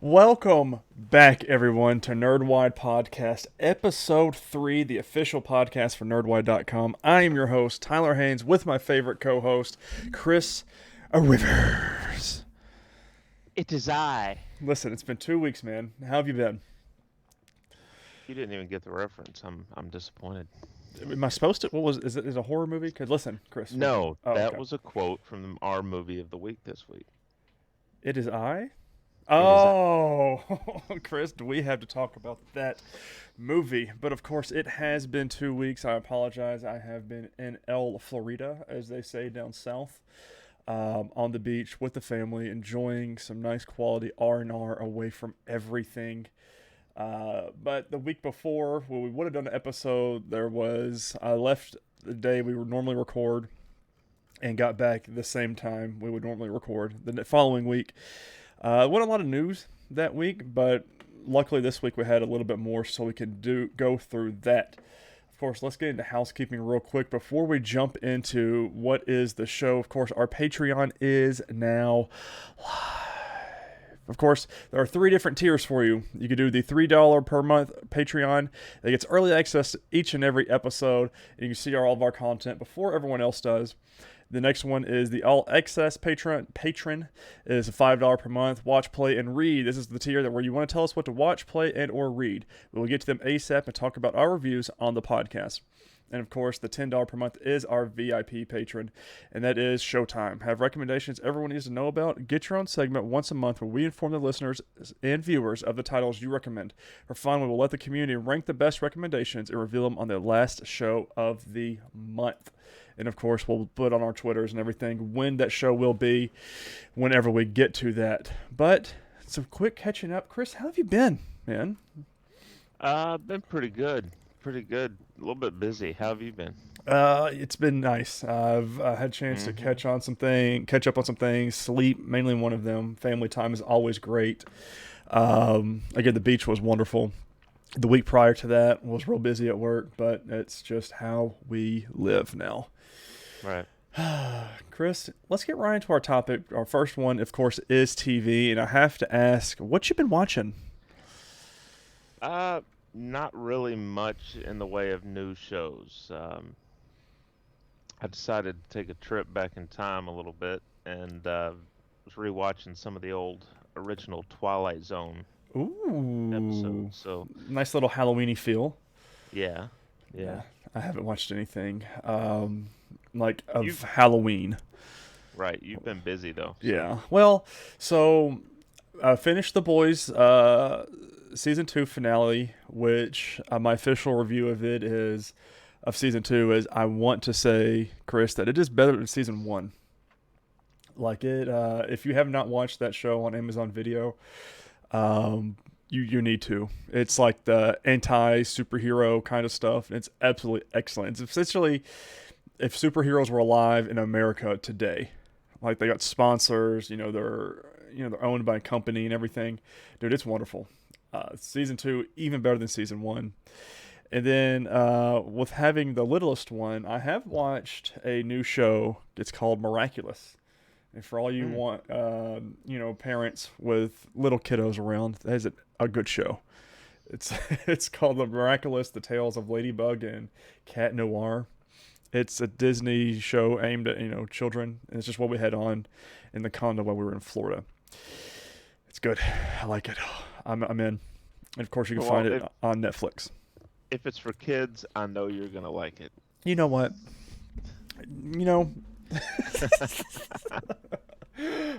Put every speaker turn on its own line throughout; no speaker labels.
Welcome back, everyone, to NerdWide Podcast, Episode 3, the official podcast for NerdWide.com. I am your host, Tyler Haynes, with my favorite co-host, Chris Rivers.
It is I.
Listen, it's been 2 weeks, man. How have you been?
You didn't even get the reference. I'm disappointed.
Am I supposed to? What was? Is it a horror movie? Cause listen, Chris.
No,
Oh,
that
okay.
was a quote from our movie of the week this week.
It is I.
It is I.
Oh, Chris, do we have to talk about that movie? But of course, it has been 2 weeks. I apologize. I have been in Florida, as they say down south, on the beach with the family, enjoying some nice quality R&R away from everything. But the week before, when we would have done an episode, I left the day we would normally record and got back the same time we would normally record. The following week, wasn't a lot of news that week, but luckily this week we had a little bit more, so we can go through that. Of course, let's get into housekeeping real quick before we jump into what is the show. Of course, our Patreon is now live. Of course, there are 3 different tiers for you. You can do the $3 per month Patreon that gets early access to each and every episode, and you can see all of our content before everyone else does. The next one is the All Access Patron is $5 per month. Watch, play, and read. This is the tier where you want to tell us what to watch, play, and or read. We will get to them ASAP and talk about our reviews on the podcast. And of course, the $10 per month is our VIP patron, and that is Showtime. Have recommendations everyone needs to know about. Get your own segment once a month where we inform the listeners and viewers of the titles you recommend. For fun, we will let the community rank the best recommendations and reveal them on the last show of the month. And of course, we'll put on our Twitters and everything when that show will be, whenever we get to that. But some quick catching up. Chris, how have you been, man?
Been pretty good. Pretty good. A little bit busy. How have you been?
It's been nice. I've had a chance to
Mm-hmm.
catch up on some things, sleep, mainly one of them. Family time is always great. Again, the beach was wonderful. The week prior to that was real busy at work, but it's just how we live now.
Right.
Chris, let's get right into our topic. Our first one, of course, is TV, and I have to ask, what you been watching?
Uh, Not really much in the way of new shows. I decided to take a trip back in time a little bit and was rewatching some of the old original Twilight Zone
Ooh,
episodes. So,
nice little Halloweeny feel.
yeah.
Yeah,
Yeah.
I haven't watched anything like
You
of Halloween.
Right. You've been busy though. So,
Yeah. Well, so I finished The Boys season 2 finale, which my official review of season 2 is I want to say, Chris, that it is better than season 1. Like it, if you have not watched that show on Amazon Video, you need to. It's like the anti superhero kind of stuff. It's absolutely excellent. It's essentially if superheroes were alive in America today, like they got sponsors, they're owned by a company and everything. Dude, it's wonderful. Season 2 even better than season 1. And then with having the littlest one, I have watched a new show. It's called Miraculous. And for all you
mm,
want, parents with little kiddos around, that is a good show. It's it's called The Miraculous: The Tales of Ladybug and Cat Noir. It's a Disney show aimed at children, and it's just what we had on in the condo while we were in Florida. It's good. I like it. I'm in. And of course, you can
well,
find it on Netflix.
if it's for kids, I know you're gonna like it.
You know what? You know.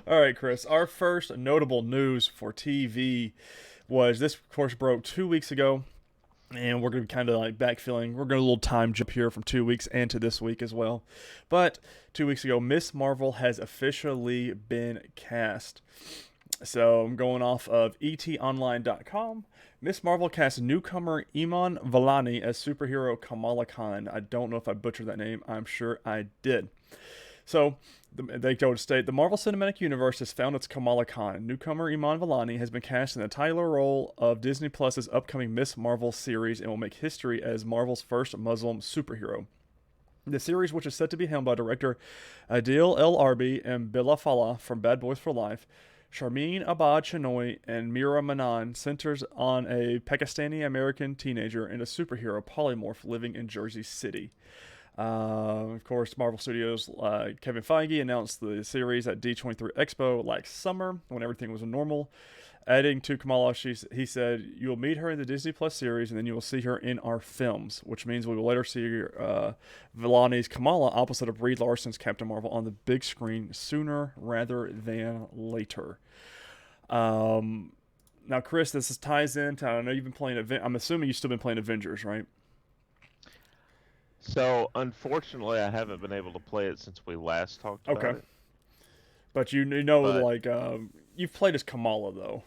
All right, Chris. Our first notable news for TV was this, of course, broke 2 weeks ago, and we're going to be kind of like backfilling. We're going to a little time jump here from 2 weeks and to this week as well. But 2 weeks ago, Miss Marvel has officially been cast. So I'm going off of etonline.com. Miss Marvel cast newcomer Iman Vellani as superhero Kamala Khan. I don't know if I butchered that name. I'm sure I did. So, they go to state, the Marvel Cinematic Universe has found its Kamala Khan. Newcomer Iman Vellani has been cast in the title role of Disney Plus's upcoming Miss Marvel series and will make history as Marvel's first Muslim superhero. The series, which is set to be helmed by director Adil El Arbi and Billa Fallah from Bad Boys for Life, Sharmeen Abad Chinoy and Mira Manan centers on a Pakistani-American teenager and a superhero polymorph living in Jersey City. Of course, Marvel Studios' Kevin Feige announced the series at D23 Expo last summer when everything was normal. Adding to Kamala, he said, "You will meet her in the Disney Plus series, and then you will see her in our films," which means we will later see Villani's Kamala opposite of Brie Larson's Captain Marvel on the big screen sooner rather than later. Now, Chris, ties into, I know you've been playing, I'm assuming you've still been playing Avengers, right?
So, unfortunately, I haven't been able to play it since we last talked
Okay.
about it.
But you know,
But
like, you've played as Kamala, though.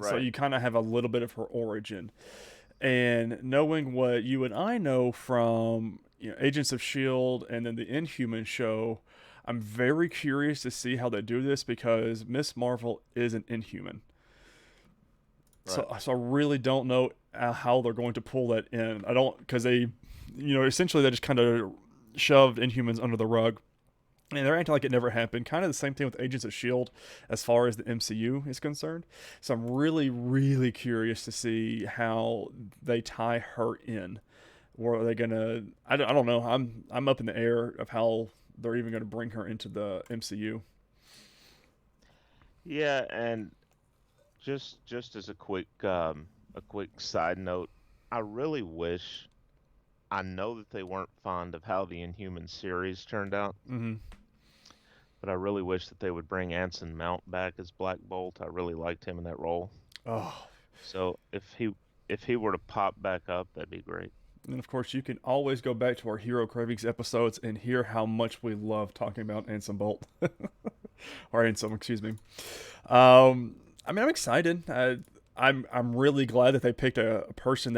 So
right,
you kind of have a little bit of her origin. And knowing what you and I know from Agents of S.H.I.E.L.D. and then the Inhuman show, I'm very curious to see how they do this because Miss Marvel is an Inhuman.
right.
So I really don't know how they're going to pull that in. I don't, because essentially they just kind of shoved Inhumans under the rug. And they're acting like it never happened. Kind of the same thing with Agents of S.H.I.E.L.D. as far as the MCU is concerned. So I'm really, really curious to see how they tie her in. Or are they gonna? I don't know. I'm up in the air of how they're even gonna bring her into the MCU.
Yeah, and just as a quick side note, I really wish I know that they weren't fond of how the Inhuman series turned out,
Mm-hmm.
but I really wish that they would bring Anson Mount back as Black Bolt. I really liked him in that role.
Oh,
So if he were to pop back up, that'd be great.
and of course you can always go back to our Hero Cravings episodes and hear how much we love talking about Anson Bolt, or Anson, excuse me. I mean, I'm excited. I'm really glad that they picked a person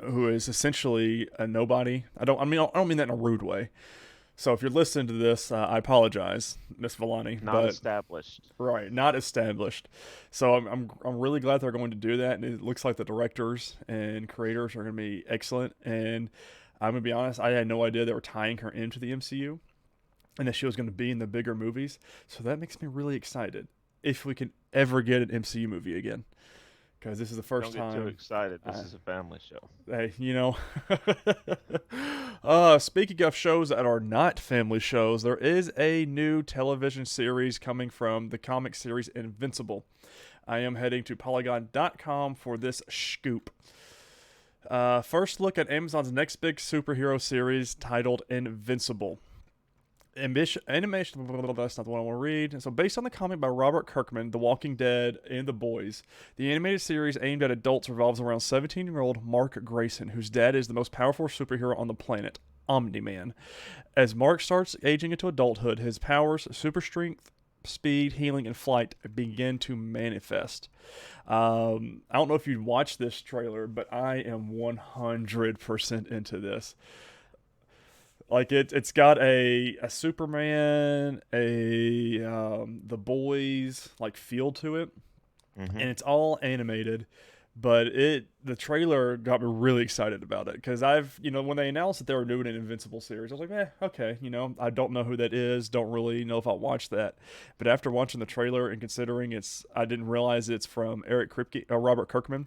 who is essentially a nobody. I don't mean that in a rude way. So if you're listening to this, I apologize, Miss Villani,
Not
but
established.
right, not established. So I'm really glad they're going to do that, and it looks like the directors and creators are going to be excellent. And I'm gonna be honest, I had no idea they were tying her into the MCU and that she was going to be in the bigger movies. So that makes me really excited if we can ever get an MCU movie again, because this is the first
Don't get too
time.
excited. This
I,
is a family show.
Hey, speaking of shows that are not family shows, there is a new television series coming from the comic series Invincible. I am heading to Polygon.com for this scoop. First look at Amazon's next big superhero series titled Invincible. Animation, that's not the one I want to read. So, based on the comic by Robert Kirkman, The Walking Dead, and The Boys, the animated series aimed at adults revolves around 17-year-old Mark Grayson, whose dad is the most powerful superhero on the planet, Omni-Man. As Mark starts aging into adulthood, his powers, super strength, speed, healing, and flight begin to manifest. I don't know if you'd watch this trailer, but I am 100% into this. Like it's got a Superman, the Boys like feel to it,
Hmm.
and it's all animated. But the trailer got me really excited about it because when they announced that they were doing an Invincible series, I was like, okay, I don't know who that is, don't really know if I'll watch that. But after watching the trailer and considering I didn't realize it's from Robert Kirkman,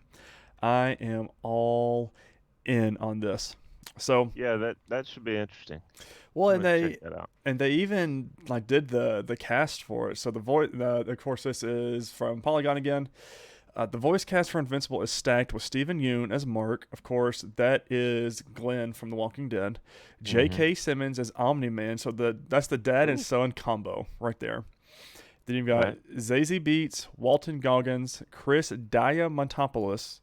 I am all in on this. So
Yeah, that should be interesting.
well,
I'm
and
gonna check
they
that out.
and they even like did the cast for it. So the voice, of course, this is from Polygon again. The voice cast for Invincible is stacked with Stephen Yeun as Mark. Of course, that is Glenn from The Walking Dead.
Hmm.
J.K. Simmons as Omni Man. So that's the dad and
Ooh,
son combo right there. Then you've got
right.
Zazie Beetz, Walton Goggins, Chris Diamantopoulos,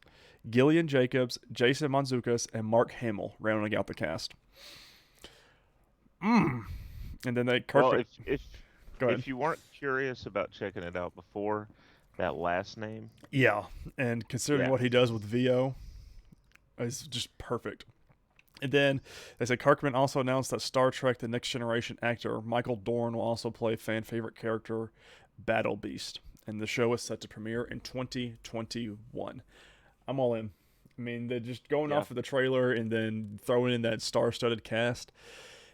Gillian Jacobs, Jason Mantzoukas, and Mark Hamill rounding out the cast. And then they
Well,
Kirk. Go ahead.
if you weren't curious about checking it out before, that last name,
Yeah, and considering
yeah.
what he does with VO, is just perfect. And then they said Kirkman also announced that Star Trek: The Next Generation actor Michael Dorn will also play fan favorite character Battle Beast, and the show is set to premiere in 2021. I'm all in. I mean, they're just going
Yeah.
off of the trailer and then throwing in that star-studded cast.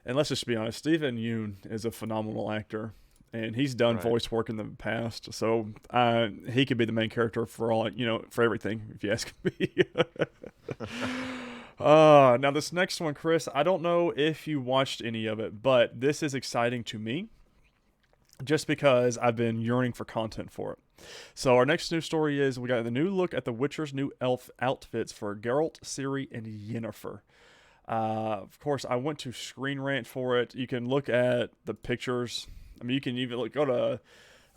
And let's just be honest, Stephen Yoon is a phenomenal actor. and he's done
Right.
voice work in the past, so he could be the main character for all for everything. If you ask me. Now this next one, Chris, I don't know if you watched any of it, but this is exciting to me just because I've been yearning for content for it. So our next news story is we got the new look at the Witcher's new elf outfits for Geralt, Ciri, and Yennefer. Of course, I went to Screen Rant for it. You can look at the pictures. I mean, you can even go to,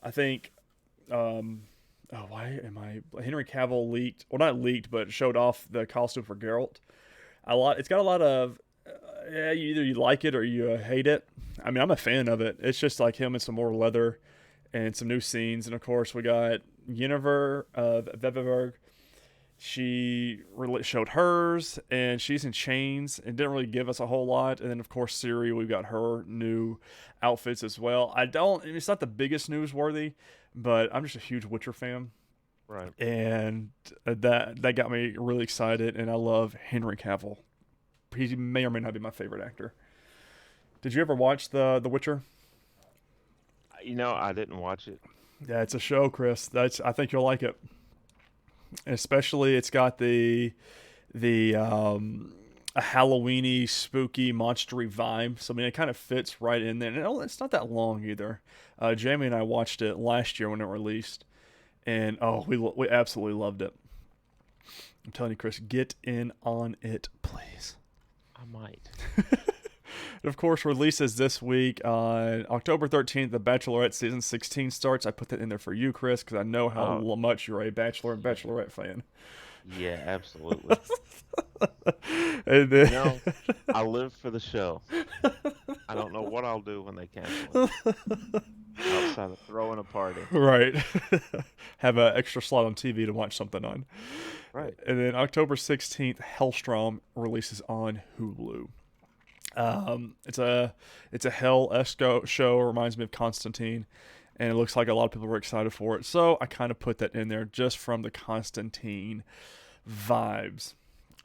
I think, why am I? Henry Cavill leaked, well, not leaked, but showed off the costume for Geralt. It's got a lot of, either you like it or you hate it. I mean, I'm a fan of it. It's just like him and some more leather and some new scenes. And of course, we got Yennefer of Veverberg. She showed hers, and she's in chains and didn't really give us a whole lot. And then, of course, Ciri, we've got her new outfits as well. It's not the biggest newsworthy, but I'm just a huge Witcher fan.
Right.
And that got me really excited, and I love Henry Cavill. He may or may not be my favorite actor. Did you ever watch the Witcher?
I didn't watch it.
Yeah, it's a show, Chris. I think you'll like it. Especially, it's got the a Halloweeny, spooky, monstery vibe. So I mean, it kind of fits right in there. And it's not that long either. Jamie and I watched it last year when it released, and we absolutely loved it. I'm telling you, Chris, get in on it, please.
I might.
It, of course, releases this week on October 13th. The Bachelorette season 16 starts. I put that in there for you, Chris, because I know how much you're a Bachelor and Bachelorette fan.
Yeah, absolutely.
And then,
I live for the show. I don't know what I'll do when they cancel it. Outside of throwing a party.
Right. Have an extra slot on TV to watch something on.
Right.
And then October 16th, Hellstrom releases on Hulu. It's a hell-esque show. It reminds me of Constantine, and it looks like a lot of people were excited for it. So I kind of put that in there just from the Constantine vibes.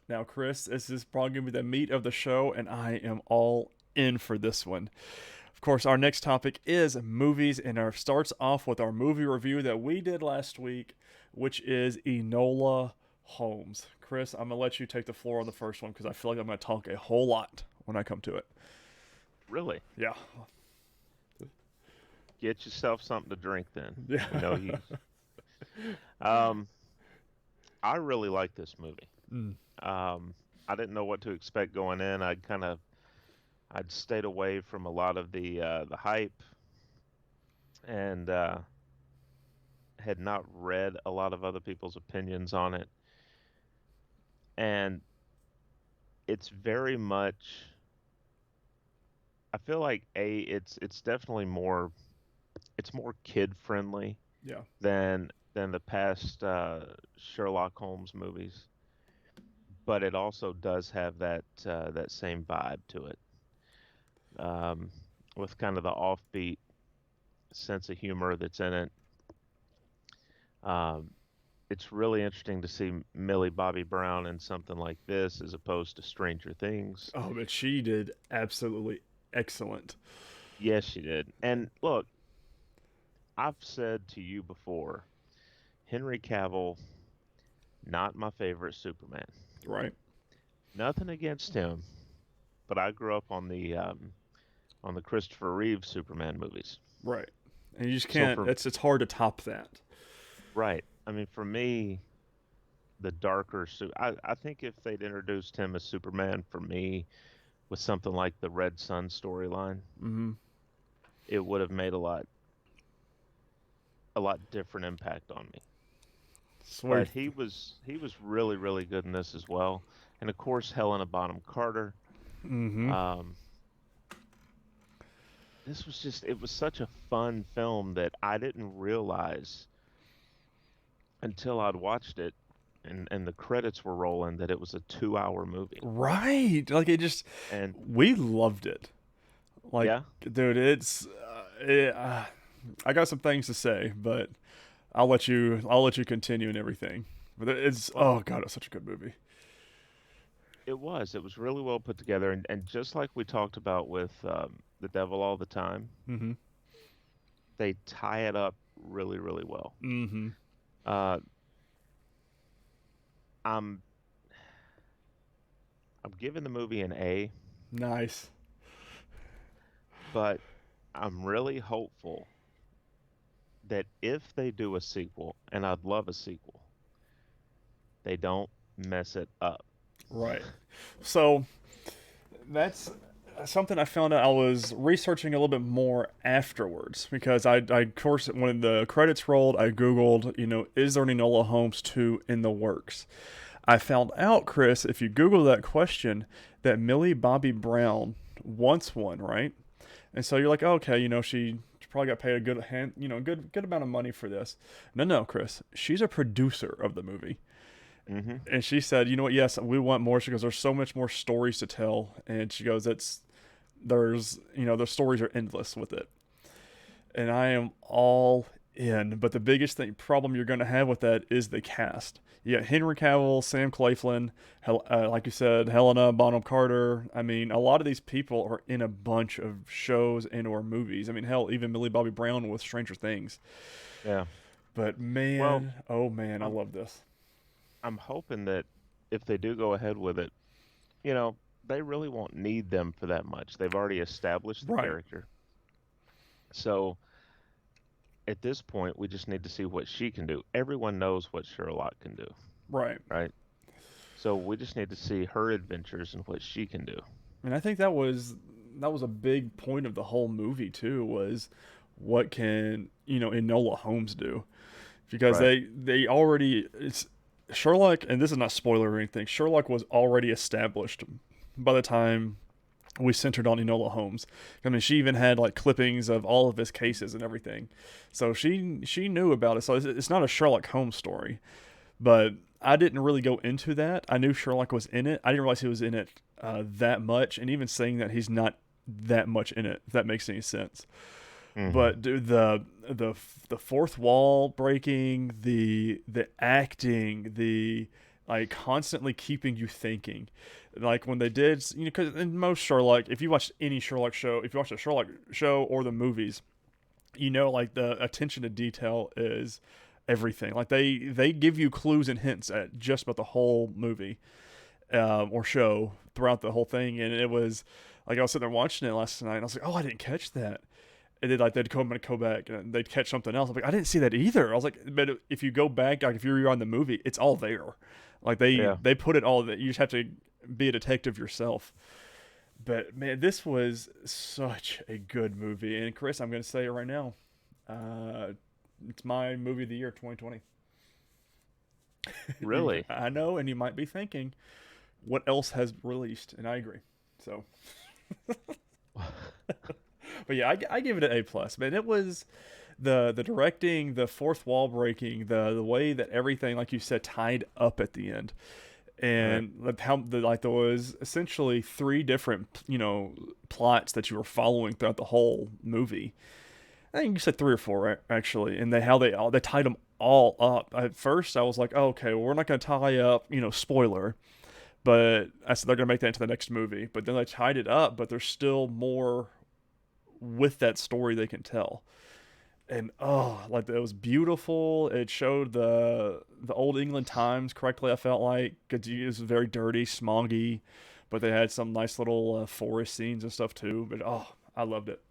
Now, Chris, this is probably going to be the meat of the show, and I am all in for this one. Of course, our next topic is movies, and it starts off with our movie review that we did last week, which is Enola Holmes. Chris, I'm going to let you take the floor on the first one because I feel like I'm going to talk a whole lot when I come to it.
Really?
Yeah.
Get yourself something to drink then.
Yeah.
I really like this movie.
Mm.
I didn't know what to expect going in. I'd stayed away from a lot of the hype, and had not read a lot of other people's opinions on it. And it's very much, I feel like it's definitely more kid friendly
Yeah.
than the past Sherlock Holmes movies, but it also does have that same vibe to it, with kind of the offbeat sense of humor that's in it. Um, it's really interesting to see Millie Bobby Brown in something like this as opposed to Stranger Things.
Oh, but she did absolutely excellent.
Yes, she did. And look, I've said to you before, Henry Cavill, not my favorite Superman.
Right.
Nothing against him, but I grew up on the Christopher Reeve Superman movies.
Right. And you just
So
can't. It's hard to top that.
right, I mean, for me, the darker I think if they'd introduced him as Superman for me with something like the Red Sun storyline,
Mm-hmm.
it would have made a lot different impact on me.
Sweet.
But he was really really good in this as well, and of course Helena Bonham Carter.
Mm-hmm.
Um, it was such a fun film that I didn't realize until I'd watched it and the credits were rolling that it was a 2-hour movie.
Right. Like
And
we loved it. Like,
yeah,
dude, I got some things to say, but I'll let you continue and everything. But
well,
oh god, it's such a good movie.
it was really well put together, and just like we talked about with The Devil All the Time,
Mm-hmm.
they tie it up really, really well.
Mm-hmm.
Uh, I'm I'm giving the movie an A,
Nice.
but I'm really hopeful that if they do a sequel, and I'd love a sequel, they don't mess it up.
Right. So that's something I found out. I was researching a little bit more afterwards because I of course, when the credits rolled, I Googled, is there an Enola Holmes 2 in the works? I found out, Chris, if you Google that question, that Millie Bobby Brown wants one, right? And so you're like, oh, okay, she probably got paid a good hand, good amount of money for this. No, no, Chris, she's a producer of the movie.
Hmm.
And she said, you know what? Yes, we want more. She goes, there's so much more stories to tell, and she goes, the stories are endless with it, and I am all in. But the biggest problem you're going to have with that is the cast. You got Henry Cavill, Sam Claflin, like you said, Helena Bonham Carter. I mean, a lot of these people are in a bunch of shows and or movies. I mean, hell, even Millie Bobby Brown with Stranger Things.
Yeah.
But
Well,
man, oh man, I
I'm
love this.
I'm hoping that if they do go ahead with it, you know, they really won't need them for that much. They've already established the
Right,
character. So at this point, we just need to see what she can do. Everyone knows what Sherlock can do,
right.
right? So we just need to see her adventures and what she can do.
And I think that was a big point of the whole movie too, was what can Enola Holmes do, because
Right.
they already it's Sherlock, and this is not spoiler or anything. Sherlock was already established by the time we centered on Enola Holmes. I mean, she even had like clippings of all of his cases and everything, so she knew about it. So it's not a Sherlock Holmes story, but I didn't really go into that. I knew Sherlock was in it. I didn't realize he was in it that much, and even saying that he's not that much in it, if that makes any sense.
Hmm.
But dude, the fourth wall breaking, the acting, the like constantly keeping you thinking, like when they did, because in most Sherlock, if you watch any Sherlock show, if you watch the Sherlock show or the movies, like the attention to detail is everything. Like they give you clues and hints at just about the whole movie or show throughout the whole thing, and it was like I was sitting there watching it last night, and I was like, oh, I didn't catch that. And then like they'd go back and they'd catch something else. I'm like, I didn't see that either. I was like, but if you go back, like if you're on the movie, it's all there. Like
Yeah.
they put it all that you just have to be a detective yourself. But man, this was such a good movie. And Chris, I'm going to say it right now. Uh, it's my movie of the year 2020.
Really?
I know, and you might be thinking, what else has released? And I agree. So, but yeah, I give it an A plus. Man, it was the directing, the fourth wall breaking, the way that everything, like you said, tied up at the end,
Right.
and how there was essentially three different plots that you were following throughout the whole movie. I think you said three or four, right, actually, and they tied them all up. At first, I was like, oh, okay, well, we're not going to tie up, spoiler, but I said they're going to make that into the next movie. But then they tied it up, but there's still more with that story they can tell. And oh, like it was beautiful. It showed the old England times correctly. I felt like it was very dirty, smoggy, but they had some nice little forest scenes and stuff too. But oh, I loved it.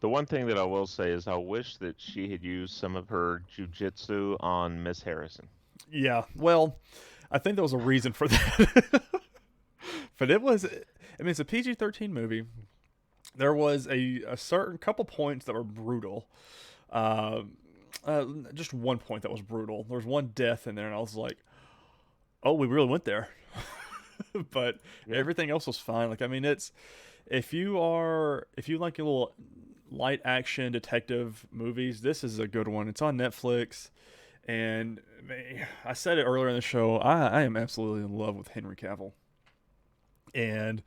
The one thing that I will say is I wish that she had used some of her jujitsu on Miss Harrison.
Yeah, well, I think there was a reason for that. But it was, I mean, it's a PG-13 movie. There was a certain couple points that were brutal. Uh, just one point that was brutal. There was one death in there, and I was like, "Oh, we really went there." But
Yeah.
everything else was fine. Like, I mean, it's if you like a little light action detective movies, this is a good one. It's on Netflix, and man, I said it earlier in the show. I am absolutely in love with Henry Cavill, and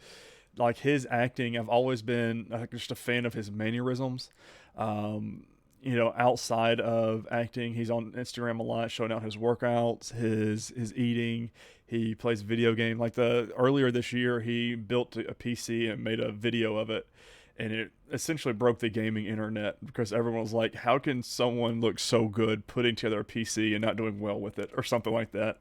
like his acting, I've always been just a fan of his mannerisms. Um, outside of acting, he's on Instagram a lot, showing out his workouts, his eating. He plays video game. Like the earlier this year, he built a PC and made a video of it, and it essentially broke the gaming internet because everyone was like, "How can someone look so good putting together a PC and not doing well with it, or something like that?"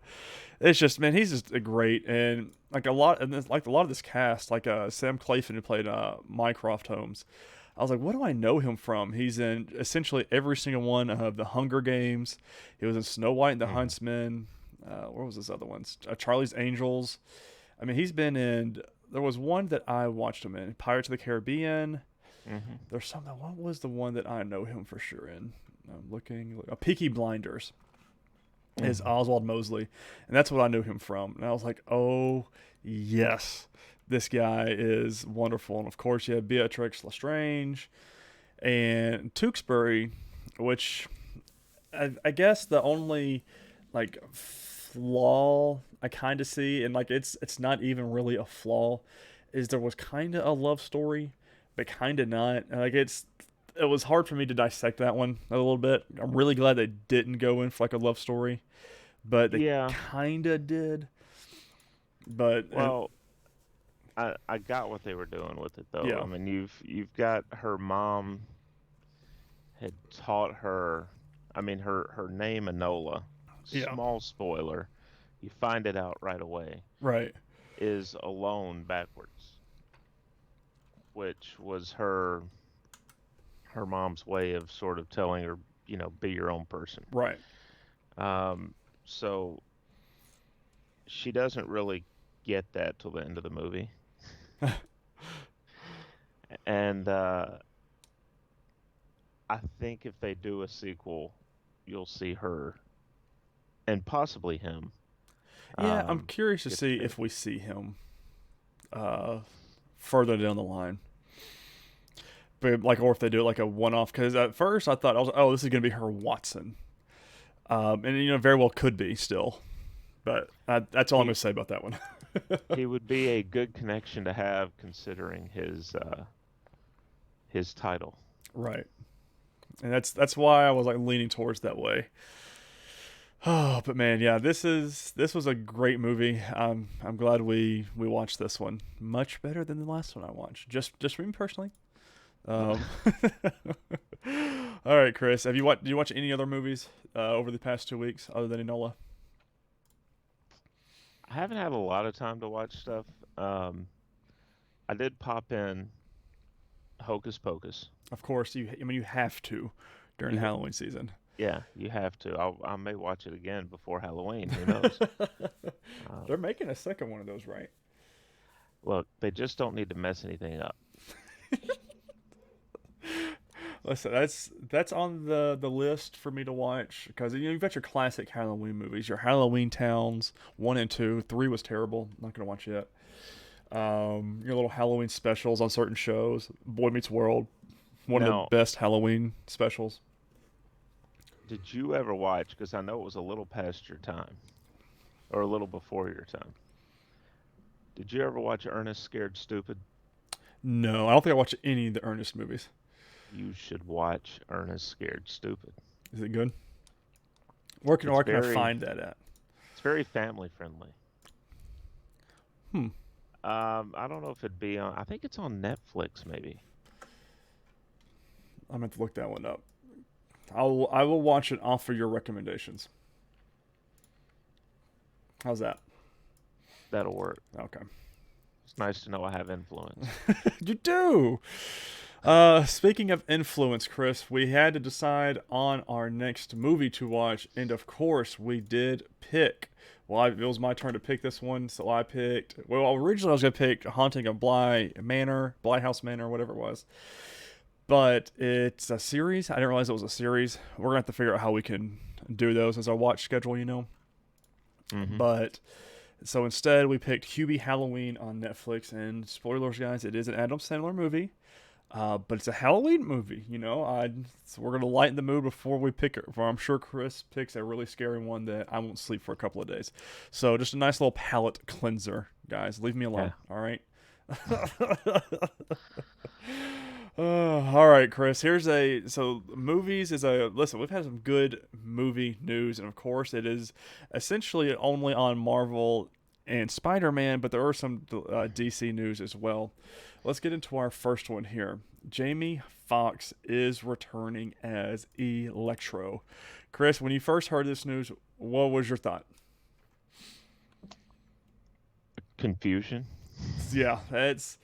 It's just, man, he's just a great, and like a lot, and like a lot of this cast, like Sam Claflin who played Mycroft Holmes. I was like, what do I know him from? He's in essentially every single one of the Hunger Games. He was in Snow White and the
Hmm.
Huntsman. What was this other one? Charlie's Angels. I mean, he's been in. There was one that I watched him in, Pirates of the Caribbean.
Hmm.
There's something. What was the one that I know him for sure in? I'm looking. Peaky Blinders is
Hmm.
Oswald Mosley, and that's what I knew him from. And I was like, oh yes, this guy is wonderful. And of course, you have Beatrix Lestrange and Tewksbury, which I guess the only like flaw I kind of see, and like it's not even really a flaw, is there was kind of a love story, but kind of not. Like it was hard for me to dissect that one a little bit. I'm really glad they didn't go in for like a love story, but they
Yeah.
kind of did. But
Well, I got what they were doing with it though.
yeah,
I mean, you've got her mom had taught her. I mean, her name Enola.
yeah,
Small spoiler, you find it out right away.
right,
Is alone backwards, which was her mom's way of sort of telling her, be your own person.
right.
Um, so she doesn't really get that till the end of the movie, and I think if they do a sequel, you'll see her and possibly him
Yeah, I'm
um,
curious to
get the
see
pick.
if we see him uh, further down the line. But like, or if they do it like a one-off, because at first I thought I was, oh, this is gonna be her Watson, and very well could be still, but that's all I'm gonna
He
say about that one.
he would be a good connection to have considering his title.
Right, and that's why I was like leaning towards that way. Oh, but man, yeah, this was a great movie. I'm glad we watched this one. Much better than the last one I watched. Just for me personally. Um, all right, Chris, did you watch any other movies over the past 2 weeks other than Enola?
I haven't had a lot of time to watch stuff. Um, I did pop in Hocus Pocus.
Of course, I mean you have to during
You,
the Halloween season.
yeah, you have to. I may watch it again before Halloween. Who knows?
They're
Um,
making a second one of those, right?
look, they just don't need to mess anything up.
Listen, that's on the list for me to watch because you've got your classic Halloween movies, your Halloween Towns 1 and 2. 3 was terrible. Not gonna watch yet. Your little Halloween specials on certain shows. Boy Meets World, one of the
Now,
best Halloween specials.
did you ever watch? Because I know it was a little past your time, or a little before your time. Did you ever watch Ernest Scared Stupid?
No, I don't think I watched any of the Ernest movies.
You should watch Ernest Scared Stupid.
Is it good?
It's
Where can I
very
find that at?
it's very family friendly.
Hmm.
I don't know if it'd be on. I think it's on Netflix, maybe.
I'm going to look that one up. I will watch it off of your recommendations. How's that?
That'll work.
Okay.
It's nice to know I have influence.
You do. Speaking of influence, Chris, we had to decide on our next movie to watch, and of course, we did pick. Well, it was my turn to pick this one, so I picked. Well, originally I was gonna pick *Haunting of Bly House Manor, whatever it was. But it's a series. I didn't realize it was a series. We're gonna have to figure out how we can do those as our watch schedule.
Hmm.
But so instead, we picked Hubie Halloween on Netflix. And spoilers, guys, it is an Adam Sandler movie. But it's a Halloween movie, so we're gonna lighten the mood before we pick it. For I'm sure Chris picks a really scary one that I won't sleep for a couple of days. So just a nice little palate cleanser, guys. Leave me
Yeah.
alone, all right? All right, Chris. Movies is a listen. We've had some good movie news, and of course, it is essentially only on Marvel and Spider-Man, but there are some DC news as well. let's get into our first one here. Jamie Foxx is returning as Electro. Chris, when you first heard this news, what was your thought?
Confusion.
Yeah, that's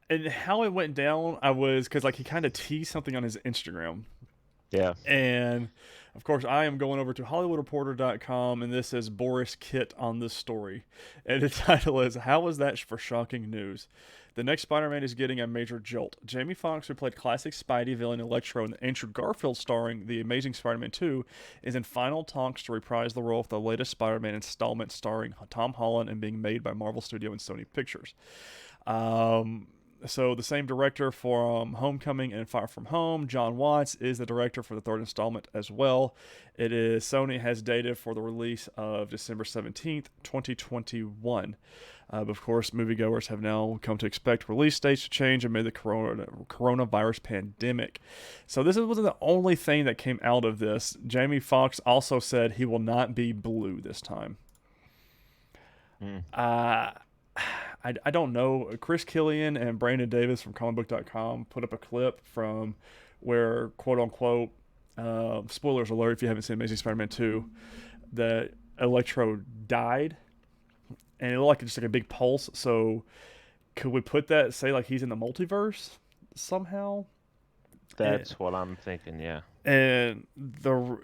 and how it went down. I was because like he kind of teased something on his Instagram,
Yeah,
and of course, I am going over to HollywoodReporter.com, and this is Boris Kitt on this story. And the title is How Was That for Shocking News? The next Spider Man is getting a major jolt. Jamie Foxx, who played classic Spidey villain Electro in the Andrew Garfield starring The Amazing Spider Man 2, is in final talks to reprise the role of the latest Spider Man installment starring Tom Holland and being made by Marvel Studio and Sony Pictures. Um, so the same director for Homecoming and Far From Home, John Watts, is the director for the third installment as well. It is Sony has dated for the release of December 17th, 2021. But of course, moviegoers have now come to expect release dates to change amid the coronavirus pandemic. So this wasn't the only thing that came out of this. Jamie Foxx also said he will not be blue this time.
mm,
Uh, I don't know. Chris Killian and Brandon Davis from comicbook.com put up a clip from where, quote unquote, spoilers alert if you haven't seen Amazing Spider Man 2, that Electro died. And it looked like just like a big pulse. So could we put that, say, like he's in the multiverse somehow? And,
that's what I'm thinking. Yeah.
and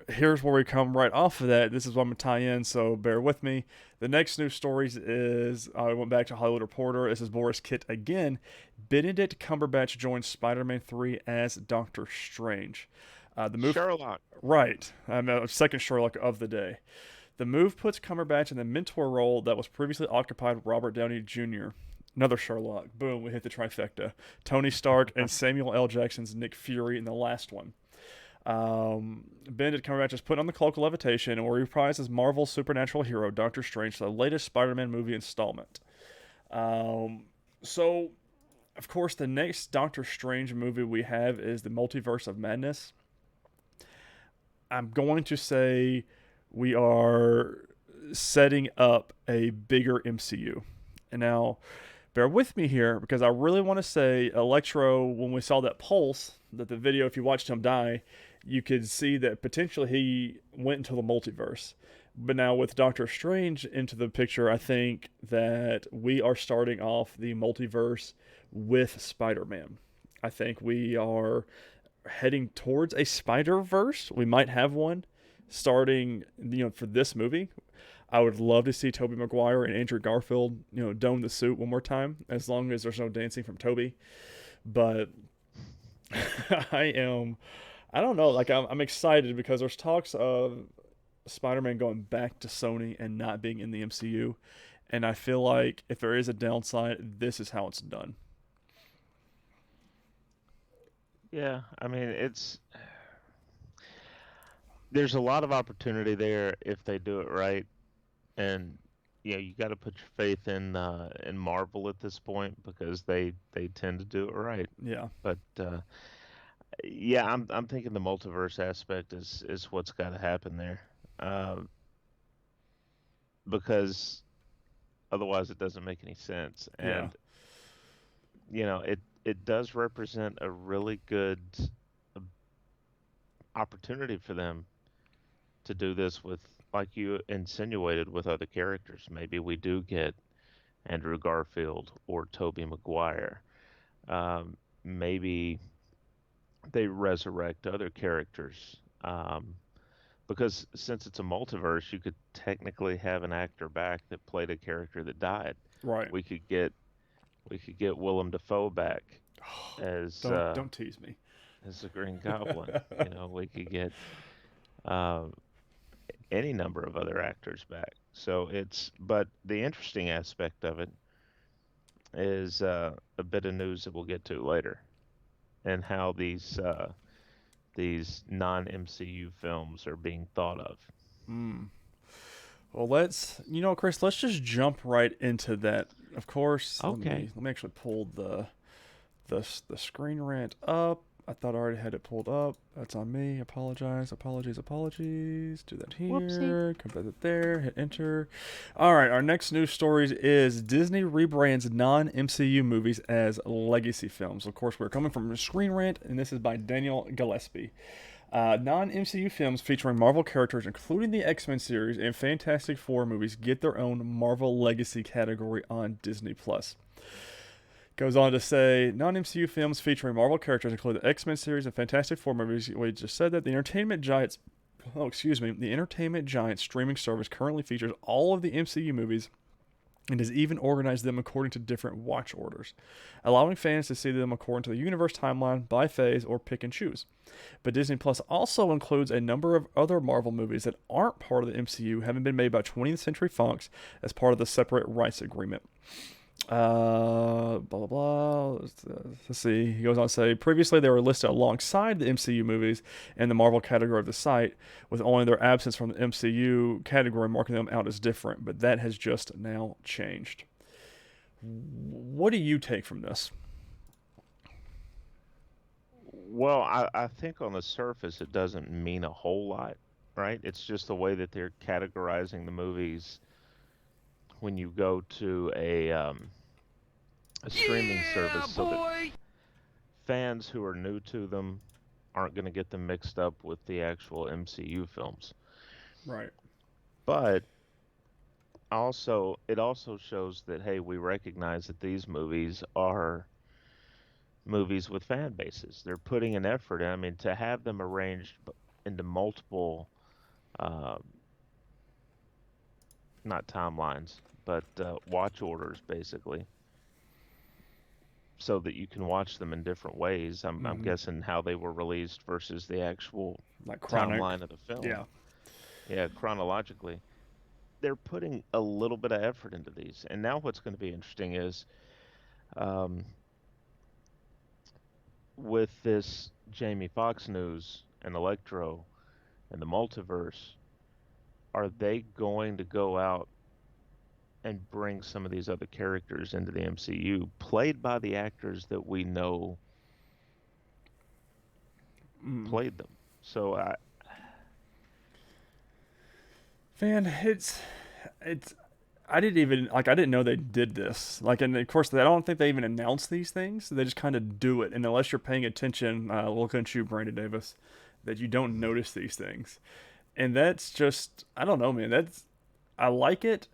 here's where we come right off of that. This is what I'm gonna tie in, so bear with me. The next news stories is I went back to Hollywood Reporter. This is Boris Kitt again. Benedict Cumberbatch joins Spider-Man 3 as Doctor Strange. The move,
Sherlock.
right? I'm a second Sherlock of the day. The move puts Cumberbatch in the mentor role that was previously occupied by Robert Downey Jr. Another Sherlock. Boom, we hit the trifecta. Tony Stark and Samuel L. Jackson's Nick Fury in the last one. Benedict Cumberbatch is put on the cloak of levitation and will reprise as Marvel's supernatural hero, Doctor Strange, the latest Spider-Man movie installment. So, of course, the next Doctor Strange movie we have is the Multiverse of Madness. I'm going to say we are setting up a bigger MCU. And now, bear with me here because I really want to say Electro, when we saw that pulse, that the video, if you watched him die, you could see that potentially he went into the multiverse. But now with Doctor Strange into the picture, I think that we are starting off the multiverse with Spider-Man. I think we are heading towards a Spider-Verse. We might have one starting, for this movie. I would love to see Tobey Maguire and Andrew Garfield, don the suit one more time, as long as there's no dancing from Tobey. But I don't know, like I'm excited because there's talks of Spider-Man going back to Sony and not being in the MCU. And I feel like if there is a downside, this is how it's done.
Yeah, I mean there's a lot of opportunity there if they do it right, and you got to put your faith in Marvel at this point because they tend to do it right.
Yeah.
But yeah, I'm thinking the multiverse aspect is what's got to happen there, uh, because otherwise it doesn't make any sense.
Yeah.
And it does represent a really good uh, opportunity for them to do this with, like you insinuated, with other characters. Maybe we do get Andrew Garfield or Tobey Maguire. Maybe they resurrect other characters. Because since it's a multiverse, you could technically have an actor back that played a character that died.
Right.
We could get Willem Dafoe back as
Don't tease me.
as the Green Goblin. We could get uh, any number of other actors back. But the interesting aspect of it is a bit of news that we'll get to later, and how these non-MCU films are being thought of.
Mm. Well, Chris, let's just jump right into that. Of course,
Okay.
let me actually pull the screen rant up. I thought I already had it pulled up. That's on me. Apologize. Apologies. Do that
Whoopsie.
here. Come back there. Hit enter. All right. Our next news stories is Disney rebrands non-MCU movies as legacy films. Of course, we're coming from Screen Rant, and this is by Daniel Gillespie. Non-MCU films featuring Marvel characters, including the X-Men series and Fantastic Four movies, get their own Marvel Legacy category on Disney Plus. Goes on to say, non-MCU films featuring Marvel characters include the X-Men series and Fantastic Four movies. We just said that the Entertainment Giant streaming service currently features all of the MCU movies and has even organized them according to different watch orders, allowing fans to see them according to the universe timeline, by phase, or pick and choose. But Disney Plus also includes a number of other Marvel movies that aren't part of the MCU, having been made by 20th Century Fox as part of the separate rights agreement. Blah blah blah. Let's see. He goes on to say previously they were listed alongside the MCU movies in the Marvel category of the site, with only their absence from the MCU category marking them out as different. But that has just now changed. What do you take from this?
Well, I think on the surface it doesn't mean a whole lot, right? It's just the way that they're categorizing the movies when you go to a streaming
Yeah,
service, so that
boy!
fans who are new to them aren't going to get them mixed up with the actual MCU films.
Right.
But it also shows that, hey, we recognize that these movies are movies with fan bases. They're putting an effort in. I mean, to have them arranged into multiple, uh, not timelines, but watch orders, basically, so that you can watch them in different ways. I'm
Mm-hmm.
guessing how they were released versus the actual
Like chronic.
timeline of the film.
Yeah.
Yeah, chronologically. They're putting a little bit of effort into these. And now what's going to be interesting is, um, with this Jamie Foxx news and Electro and the multiverse, are they going to go out and bring some of these other characters into the MCU, played by the actors that we know
Mm.
played them? So
Man, it's I didn't know they did this. Like, and of course, I don't think they even announce these things. They just kind of do it. And unless you're paying attention, look at you, Brandon Davis, that you don't notice these things. And that's just, I don't know, man. I like it,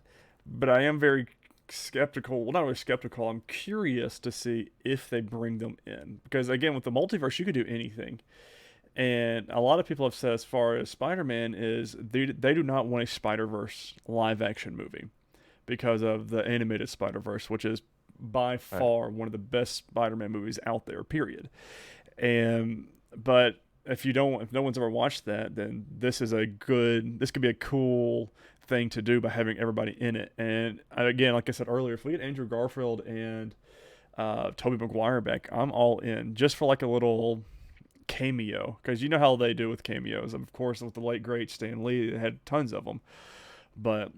but I am very skeptical. Well, not really skeptical. I'm curious to see if they bring them in because again, with the multiverse, you could do anything. And a lot of people have said, as far as Spider-Man is, they do not want a Spider-Verse live action movie because of the animated Spider-Verse, which is by
right.
far one of the best Spider-Man movies out there. Period. And but if no one's ever watched that, then this could be a cool thing to do by having everybody in it. And again, like I said earlier, if we get Andrew Garfield and Tobey Maguire back, I'm all in just for like a little cameo because you know how they do with cameos. Of course, with the late great Stan Lee, they had tons of them. But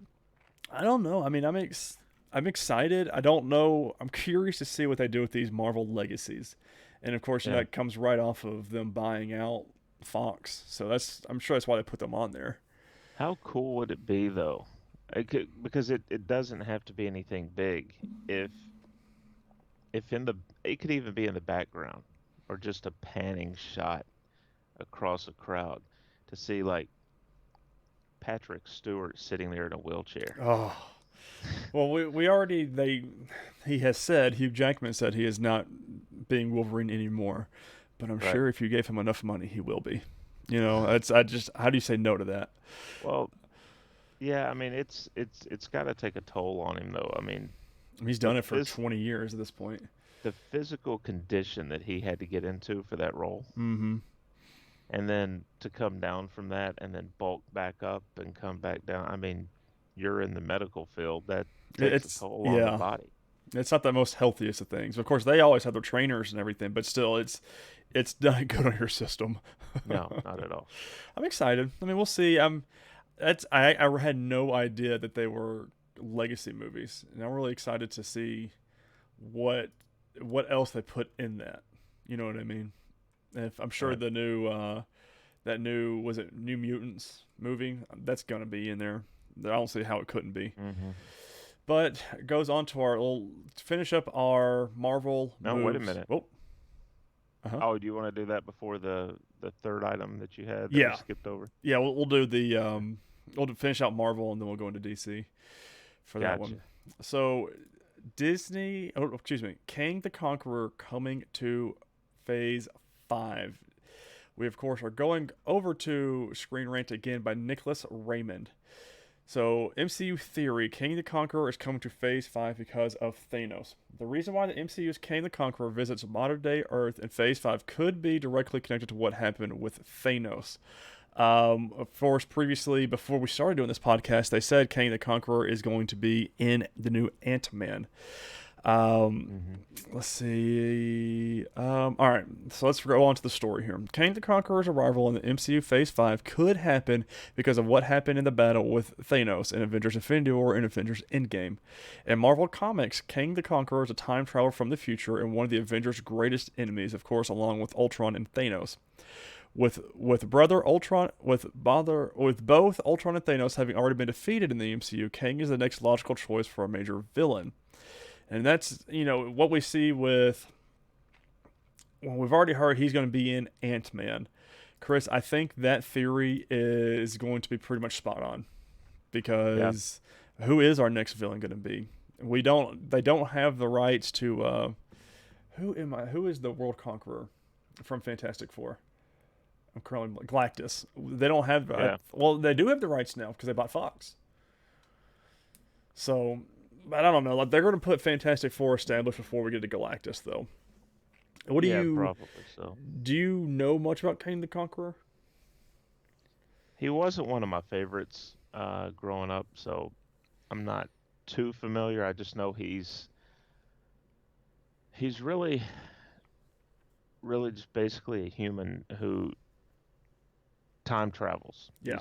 I don't know. I mean, I'm excited. I don't know. I'm curious to see what they do with these Marvel legacies, and of course,
Yeah.
it comes right off of them buying out Fox. So I'm sure that's why they put them on there.
How cool would it be though? Because it doesn't have to be anything big. If if in the it could even be in the background or just a panning shot across a crowd to see like Patrick Stewart sitting there in a wheelchair.
Oh, well, we already he has said Hugh Jackman said he is not being Wolverine anymore, but I'm
Right.
sure if you gave him enough money, he will be. You know, it's I just how do you say no to that?
Well, yeah, I mean it's got to take a toll on him though. I mean,
He's
the
done it for
phys
20 years at this point.
the physical condition that he had to get into for that role,
Mm-hmm.
and then to come down from that and then bulk back up and come back down. I mean, you're in the medical field. That takes a
It's
toll on the
yeah,
body.
it's not the most healthiest of things. Of course, they always have their trainers and everything, but still, it's not good on your system.
No, not at all.
I'm excited. I mean, we'll see. I had no idea that they were legacy movies, and I'm really excited to see what what else they put in that. You know what I mean? If I'm sure
Right.
the new that new was it New Mutants movie that's gonna be in there. I don't see how it couldn't be.
Mm-hmm.
But it goes on to our little to finish up our Marvel
No, wait a
moves.
minute.
Oh, uh huh.
Oh, do you want to do that before the third item that you had that we
Yeah,
skipped over?
yeah. We'll do the we'll finish out Marvel and then we'll go into DC for that one.
Gotcha.
So Disney, oh excuse me, King the Conqueror coming to Phase 5. We of course are going over to Screen Rant again by Nicholas Raymond. So, MCU theory King the Conqueror is coming to Phase 5 because of Thanos. The reason why the MCU's King the Conqueror visits modern day Earth in Phase 5 could be directly connected to what happened with Thanos. Of course, previously, before we started doing this podcast, they said King the Conqueror is going to be in the new Ant Man. Um,
Mm-hmm.
let's see. All right, so let's go on to the story here. Kang the Conqueror's arrival in the MCU Phase 5 could happen because of what happened in the battle with Thanos in Avengers Infinity War and Avengers Endgame. In Marvel Comics, Kang the Conqueror is a time traveler from the future and one of the Avengers' greatest enemies, of course, along with Ultron and Thanos. With both Ultron and Thanos having already been defeated in the MCU, Kang is the next logical choice for a major villain. And that's, what we see with. Well, we've already heard he's going to be in Ant Man. Chris, I think that theory is going to be pretty much spot on
Yeah.
because who is our next villain going to be? They don't have the rights to, who is the world conqueror from Fantastic Four? I'm currently, Galactus. They don't have,
Yeah.
well, they do have the rights now because they bought Fox. So, but I don't know. Like they're going to put Fantastic Four established before we get to Galactus, though. What
Yeah, probably so.
do you know much about Kang the Conqueror?
He wasn't one of my favorites growing up, so I'm not too familiar. I just know he's really just basically a human who time travels.
Yeah,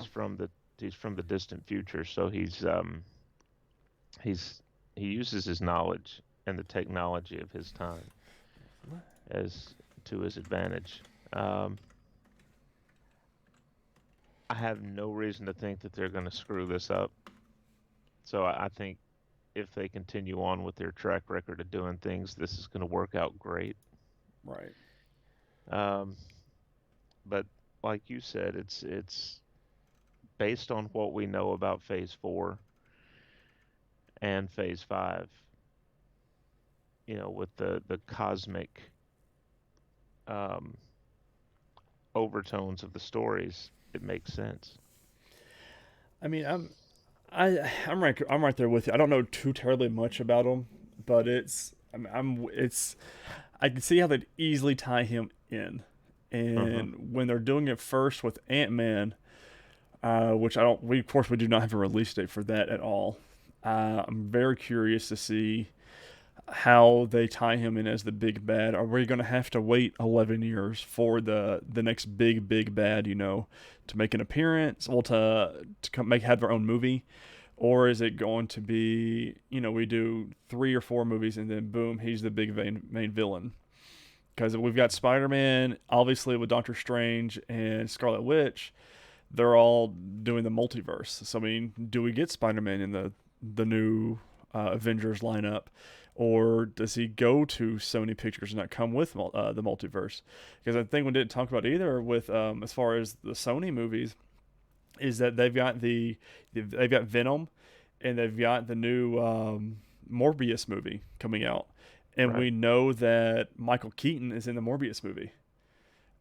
He's from the distant future, so he's he uses his knowledge and the technology of his time as to his advantage. Um, I have no reason to think that they're going to screw this up. So I think if they continue on with their track record of doing things, this is going to work out great.
right.
Um, but like you said, it's based on what we know about Phase 4 and Phase 5. With the cosmic um, overtones of the stories, it makes sense.
I mean, I'm right there with you. I don't know too terribly much about him, but I can see how they'd easily tie him in.
Uh-huh.
And when they're doing it first with Ant Man, which we of course we do not have a release date for that at all. I'm very curious to see how they tie him in as the big bad. Are we going to have to wait 11 years for the next big bad, to make an appearance, well to have their own movie, or is it going to be, we do 3 or 4 movies and then boom, he's the big main villain? Because we've got Spider-Man, obviously with Doctor Strange and Scarlet Witch, they're all doing the multiverse. So I mean, do we get Spider-Man in the new Avengers lineup, or does he go to Sony Pictures and not come with the multiverse? Because I think we didn't talk about either with as far as the Sony movies is that they've got Venom and they've got the new Morbius movie coming out, and
Right.
we know that Michael Keaton is in the Morbius movie.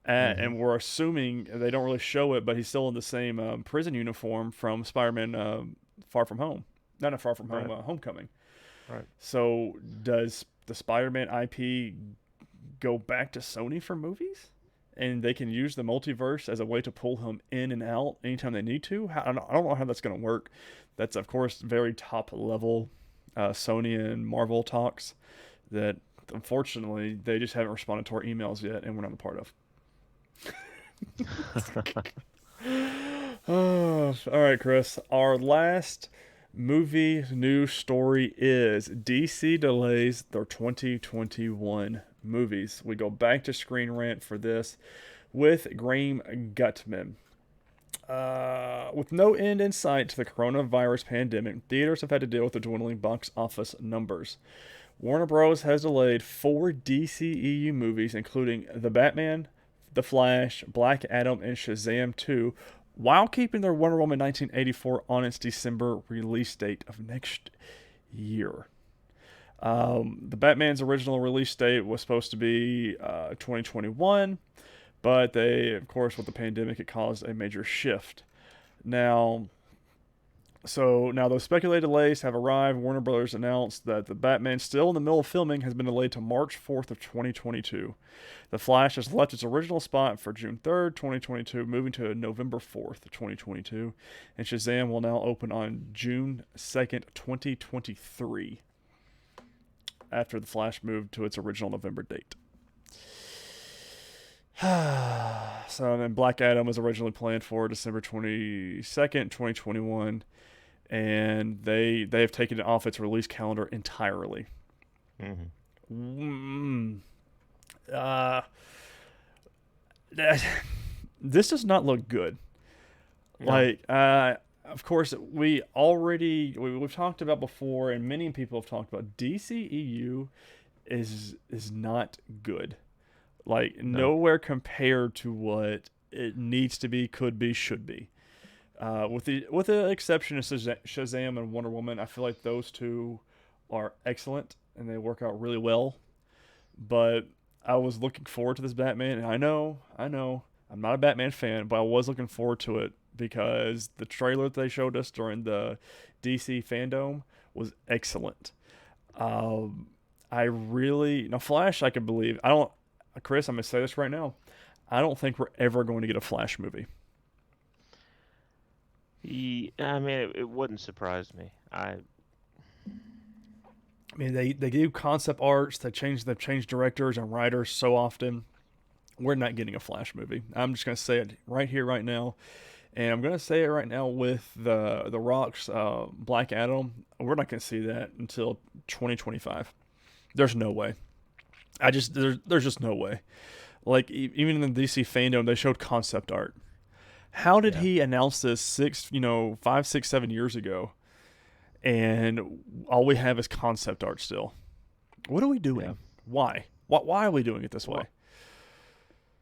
Mm-hmm.
And we're assuming they don't really show it, but he's still in the same prison uniform from Spider-Man Far From Home. Not Far From Home,
Right.
Homecoming.
Right.
So does the Spider-Man IP go back to Sony for movies? And they can use the multiverse as a way to pull him in and out anytime they need to? I don't know how that's going to work. That's, of course, very top level Sony and Marvel talks that, unfortunately, they just haven't responded to our emails yet, and we're not a part of. Oh, all right, Chris. Our last movie news story is DC delays their 2021 movies. We go back to Screen Rant for this with Graham Gutman. With no end in sight to the coronavirus pandemic, theaters have had to deal with the dwindling box office numbers. Warner Bros. Has delayed 4 DCEU movies, including The Batman, The Flash, Black Adam, and Shazam 2, while keeping their Wonder Woman 1984 on its December release date of next year. The Batman's original release date was supposed to be 2021, but they, of course, with the pandemic, it caused a major shift. Now, now those speculated delays have arrived. Warner Brothers announced that the Batman, still in the middle of filming, has been delayed to March 4th of 2022. The Flash has left its original spot for June 3rd, 2022, moving to November 4th, 2022, and Shazam will now open on June 2nd, 2023, after the Flash moved to its original November date. So then Black Adam was originally planned for December 22nd, 2021, and they have taken it off its release calendar entirely.
Mm-hmm.
Uh, this does not look good.
No.
Like, of course, we've talked about before, and many people have talked about DCEU is not good. Like,
No.
nowhere compared to what it needs to be, could be, should be. With the exception of Shazam and Wonder Woman, I feel like those two are excellent and they work out really well. But I was looking forward to this Batman, and I know, I'm not a Batman fan, but I was looking forward to it because the trailer that they showed us during the DC fandom was excellent. I really now Flash, I can believe. I don't, Chris. I'm gonna say this right now. I don't think we're ever going to get a Flash movie.
I mean, it wouldn't surprise me.
I mean, they do concept arts. They've changed directors and writers so often. We're not getting a Flash movie. I'm just gonna say it right here, right now, and I'm gonna say it right now with the Rock's Black Adam. We're not gonna see that until 2025. There's no way. There's just no way. Like even in the DC fandom, they showed concept art. How did
Yeah.
he announce this 5, 6, 7 years ago, and all we have is concept art still? What are we doing?
Yeah.
Why? Why are we doing it this way?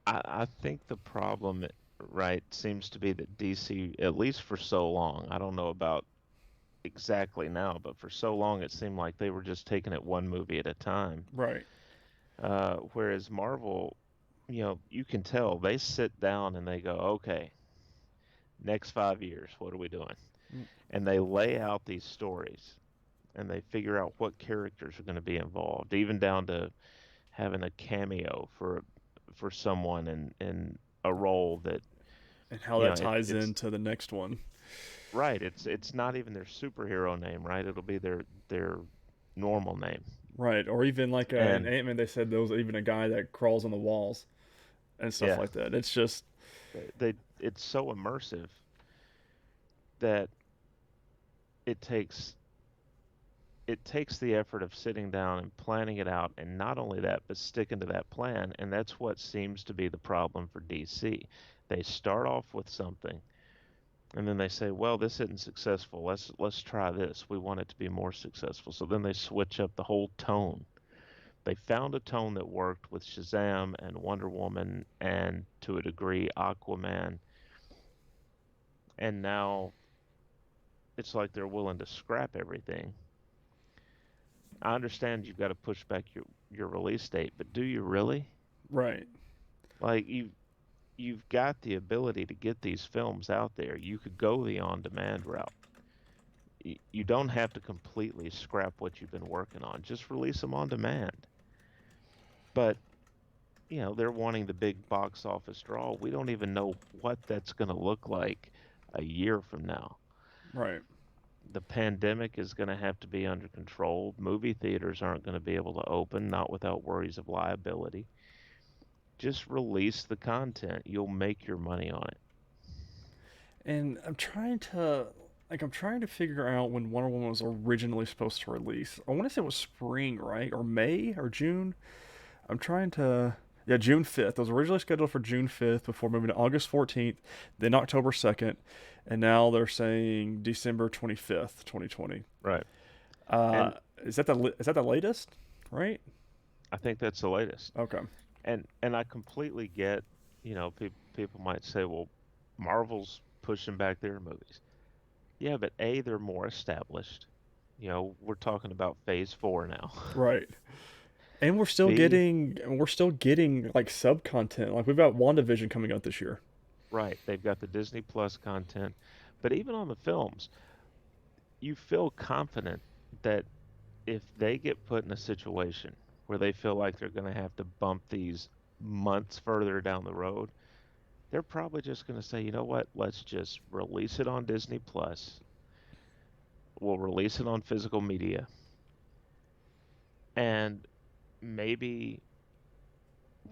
Well, I think the problem, right, seems to be that DC, at least for so long, I don't know about exactly now, but for so long it seemed like they were just taking it one movie at a time.
Right.
Whereas Marvel, you can tell they sit down and they go, okay, next 5 years, what are we doing?
Mm.
And they lay out these stories and they figure out what characters are going to be involved, even down to having a cameo for someone in a role that
And how that ties
it's
into the next one.
right. It's not even their superhero name, right? It'll be their normal name.
Right. Or even like in
And
Ant-Man, they said there was even a guy that crawls on the walls and stuff
yeah,
like that. It's just
it's so immersive that it takes it takes the effort of sitting down and planning it out, and not only that, but sticking to that plan. And that's what seems to be the problem for DC. They start off with something, and then they say, "Well, this isn't successful. Let's try this. We want it to be more successful." So then they switch up the whole tone. They found a tone that worked with Shazam and Wonder Woman, and to a degree, Aquaman. And now it's like they're willing to scrap everything. I understand you've got to push back your release date, but do you really?
right.
Like you've got the ability to get these films out there. You could go the on-demand route. You don't have to completely scrap what you've been working on. Just release them on demand. But, they're wanting the big box office draw. We don't even know what that's going to look like a year from now.
Right.
The pandemic is going to have to be under control. Movie theaters aren't going to be able to open, not without worries of liability. Just release the content. You'll make your money on it.
And I'm trying to figure out when Wonder Woman was originally supposed to release. I want to say it was spring, right? Or May or June. I'm trying to. Yeah, June 5th. It was originally scheduled for June 5th before moving to August 14th, then October 2nd, and now they're saying December 25th, 2020.
Right.
Uh,
And
is that the latest? Right?
I think that's the latest.
Okay.
And I completely get, people might say, well, Marvel's pushing back their movies. Yeah, but A, they're more established. We're talking about phase 4 now.
Right. And
B,
we're still getting like sub content. Like we've got WandaVision coming out this year.
right, they've got the Disney Plus content. But even on the films, you feel confident that if they get put in a situation where they feel like they're going to have to bump these months further down the road, they're probably just going to say, you know what, let's just release it on Disney Plus. We'll release it on physical media. And maybe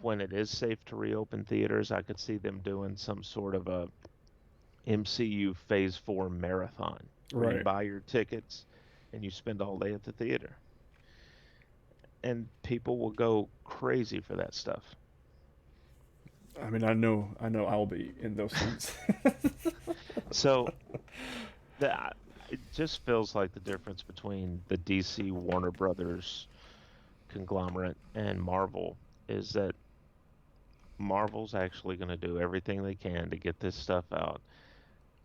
when it is safe to reopen theaters, I could see them doing some sort of a MCU Phase 4 marathon where you
Right.
buy your tickets and you spend all day at the theater. And people will go crazy for that stuff.
I mean, I know I'll be in those seats.
So that it just feels like the difference between the DC Warner Brothers conglomerate and Marvel is that Marvel's actually going to do everything they can to get this stuff out,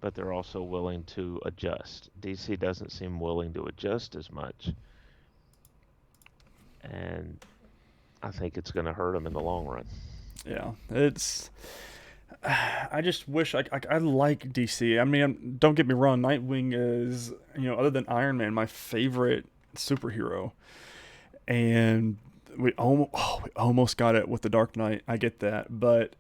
but they're also willing to adjust. DC doesn't seem willing to adjust as much, and I think it's going to hurt them in the long run.
Yeah, it's. I just wish I like DC. I mean, don't get me wrong. Nightwing is, other than Iron Man, my favorite superhero. And we almost got it with the Dark Knight. I get that, but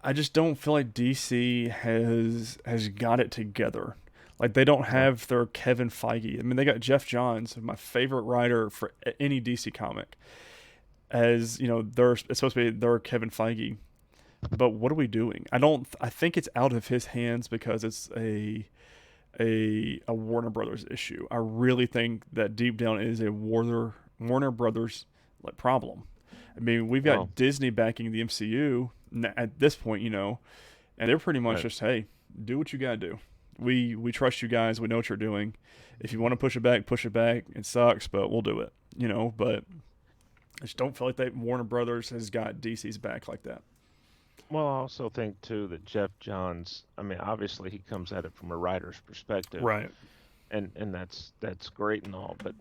I just don't feel like DC has got it together. Like they don't
Right.
have their Kevin Feige. I mean, they got Jeff Johns, my favorite writer for any DC comic, as it's supposed to be their Kevin Feige. But what are we doing? I don't. I think it's out of his hands because it's a Warner Brothers issue. I really think that deep down it is a Warner Brothers like problem. I mean, we've
Well,
got Disney backing the MCU at this point, and they're pretty much
right.
just, hey, do what you gotta do. We trust you guys. We know what you're doing. If you want to push it back, push it back. It sucks, but we'll do it. But I just don't feel like that Warner Brothers has got DC's back like that.
Well, I also think too that Jeff Johns, I mean, obviously he comes at it from a writer's perspective,
Right.
and that's great and all, but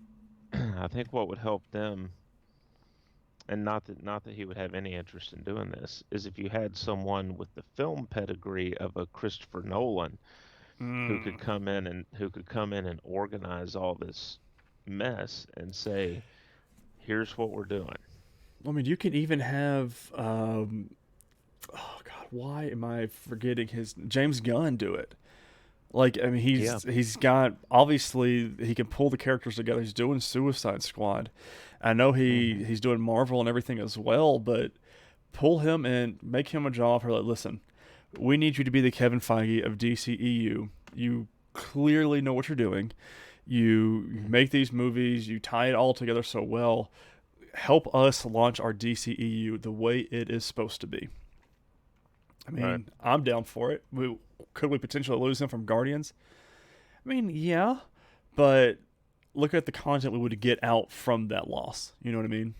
I think what would help them, and not that he would have any interest in doing this, is if you had someone with the film pedigree of a Christopher Nolan
Mm.
who could come in and organize all this mess and say, here's what we're doing.
I mean, you can even have oh God, why am I forgetting his James Gunn do it? Like, I mean,
Yeah.
he's got obviously he can pull the characters together. He's doing Suicide Squad. I know
Hmm.
he's doing Marvel and everything as well, but pull him and make him a job for like, listen, we need you to be the Kevin Feige of DCEU. You clearly know what you're doing. You make these movies, you tie it all together so well. Help us launch our DCEU the way it is supposed to be. I
Right.
mean, I'm down for it. Could we potentially lose him from Guardians? I mean, yeah, but look at the content we would get out from that loss. You know what I mean?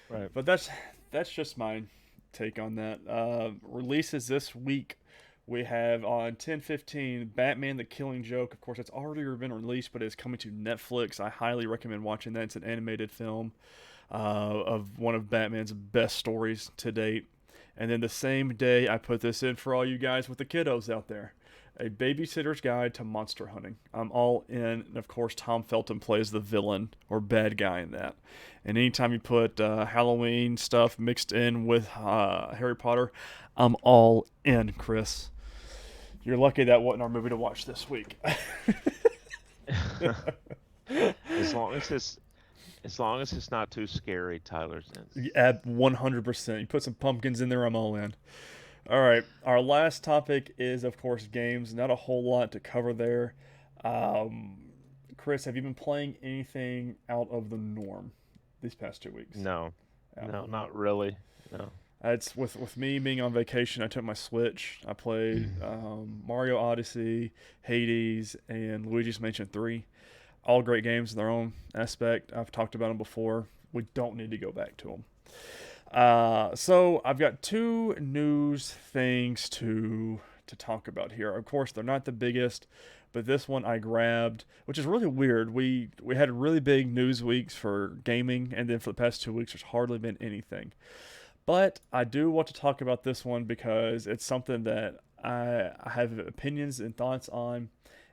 Right.
But that's just my take on that. Releases this week. We have on 10/15 Batman: The Killing Joke. Of course, it's already been released, but it's coming to Netflix. I highly recommend watching that. It's an animated film of one of Batman's best stories to date. And then the same day, I put this in for all you guys with the kiddos out there. A Babysitter's Guide to Monster Hunting. I'm all in. And of course, Tom Felton plays the villain or bad guy in that. And anytime you put Halloween stuff mixed in with Harry Potter, I'm all in, Chris. You're lucky that wasn't our movie to watch this week.
as long as it's as long as it's not too scary, Tyler's in.
At 100%. You put some pumpkins in there, I'm all in. All right. Our last topic is, of course, games. Not a whole lot to cover there. Um, Chris, have you been playing anything out of the norm these past 2 weeks?
No,
Yeah.
No, not really. No.
It's with me being on vacation. I took my Switch. I played Mario Odyssey, Hades, and Luigi's Mansion 3. All great games in their own aspect. I've talked about them before. We don't need to go back to them. So I've got two news things to talk about here. Of course, they're not the biggest, but this one I grabbed, which is really weird. We had really big news weeks for gaming, and then for the past 2 weeks, there's hardly been anything. But I do want to talk about this one because it's something that I have opinions and thoughts on,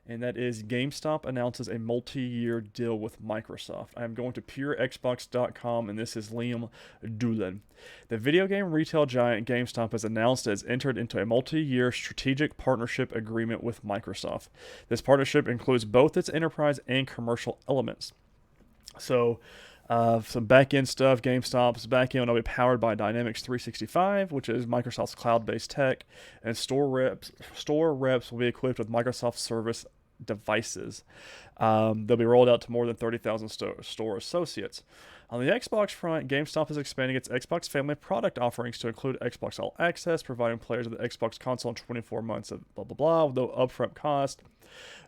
and that is GameStop announces a multi year deal with Microsoft. I'm going to purexbox.com, and this is Liam Doolin. The video game retail giant GameStop has announced it has entered into a multi year strategic partnership agreement with Microsoft. This partnership includes both its enterprise and commercial elements. So, some back end stuff. GameStop's back end will be powered by Dynamics 365, which is Microsoft's cloud based tech, and store reps will be equipped with Microsoft Service devices. They'll be rolled out to more than 30,000 store associates. On the Xbox front, GameStop is expanding its Xbox family of product offerings to include Xbox All Access, providing players with the Xbox console in 24 months of blah blah blah with no upfront cost.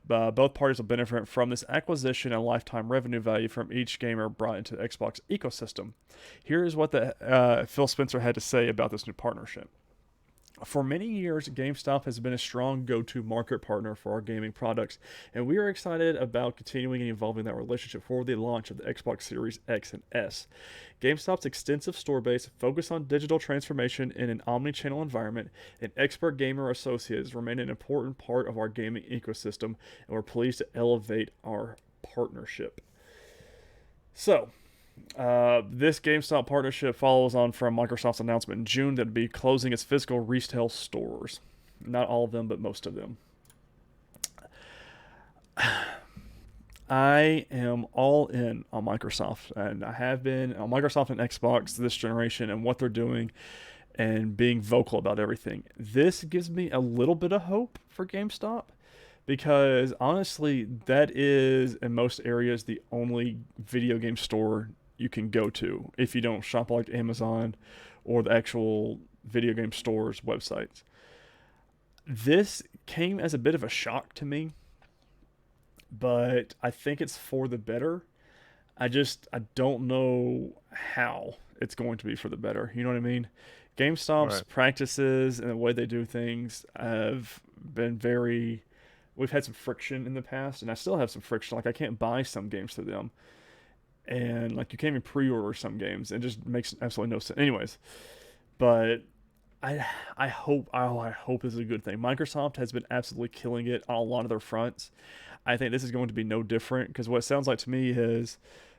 Both parties will benefit from this acquisition and lifetime revenue value from each gamer brought into the Xbox ecosystem. Here is what Phil Spencer had to say about this new partnership. For many years, GameStop has been a strong go to market partner for our gaming products, and we are excited about continuing and evolving that relationship for the launch of the Xbox Series X and S. GameStop's extensive store base, focus on digital transformation in an omni-channel environment, and expert gamer associates remain an important part of our gaming ecosystem, and we're pleased to elevate our partnership. So, this GameStop partnership follows on from Microsoft's announcement in June that it'd be closing its physical retail stores. Not all of them, but most of them. I am all in on Microsoft, and I have been on Microsoft and Xbox this generation and what they're doing and being vocal about everything. This gives me a little bit of hope for GameStop because honestly, that is in most areas the only video game store you can go to if you don't shop like Amazon or the actual video game stores websites. This came as a bit of a shock to me, but I think it's for the better. I don't know how it's going to be for the better. You know what I mean? GameStop's
Right.
practices and the way they do things have been very. We've had some friction in the past, and I still have some friction. Like I can't buy some games through them, and like you can't even pre-order some games. It just makes absolutely no sense. Anyways, but I hope this is a good thing. Microsoft has been absolutely killing it on a lot of their fronts. I think this is going to be no different because what it sounds like to me is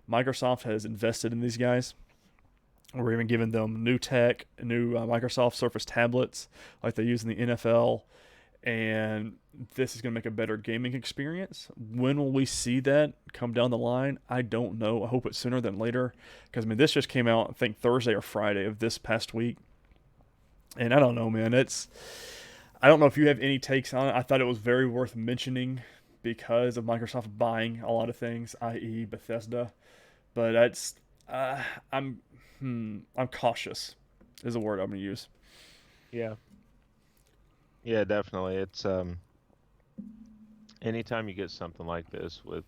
Microsoft has invested in these guys. We're even giving them new tech, new Microsoft Surface tablets like they use in the NFL, and this is going to make a better gaming experience. When will we see that come down the line? I don't know. I hope it's sooner than later because I mean this just came out I think Thursday or Friday of this past week, and I don't know, man. I don't know if you have any takes on it. I thought it was very worth mentioning because of Microsoft buying a lot of things, i.e., Bethesda. But that's uh, I'm I'm cautious is the word I'm gonna use.
Yeah. Yeah, definitely. It's anytime you get something like this with,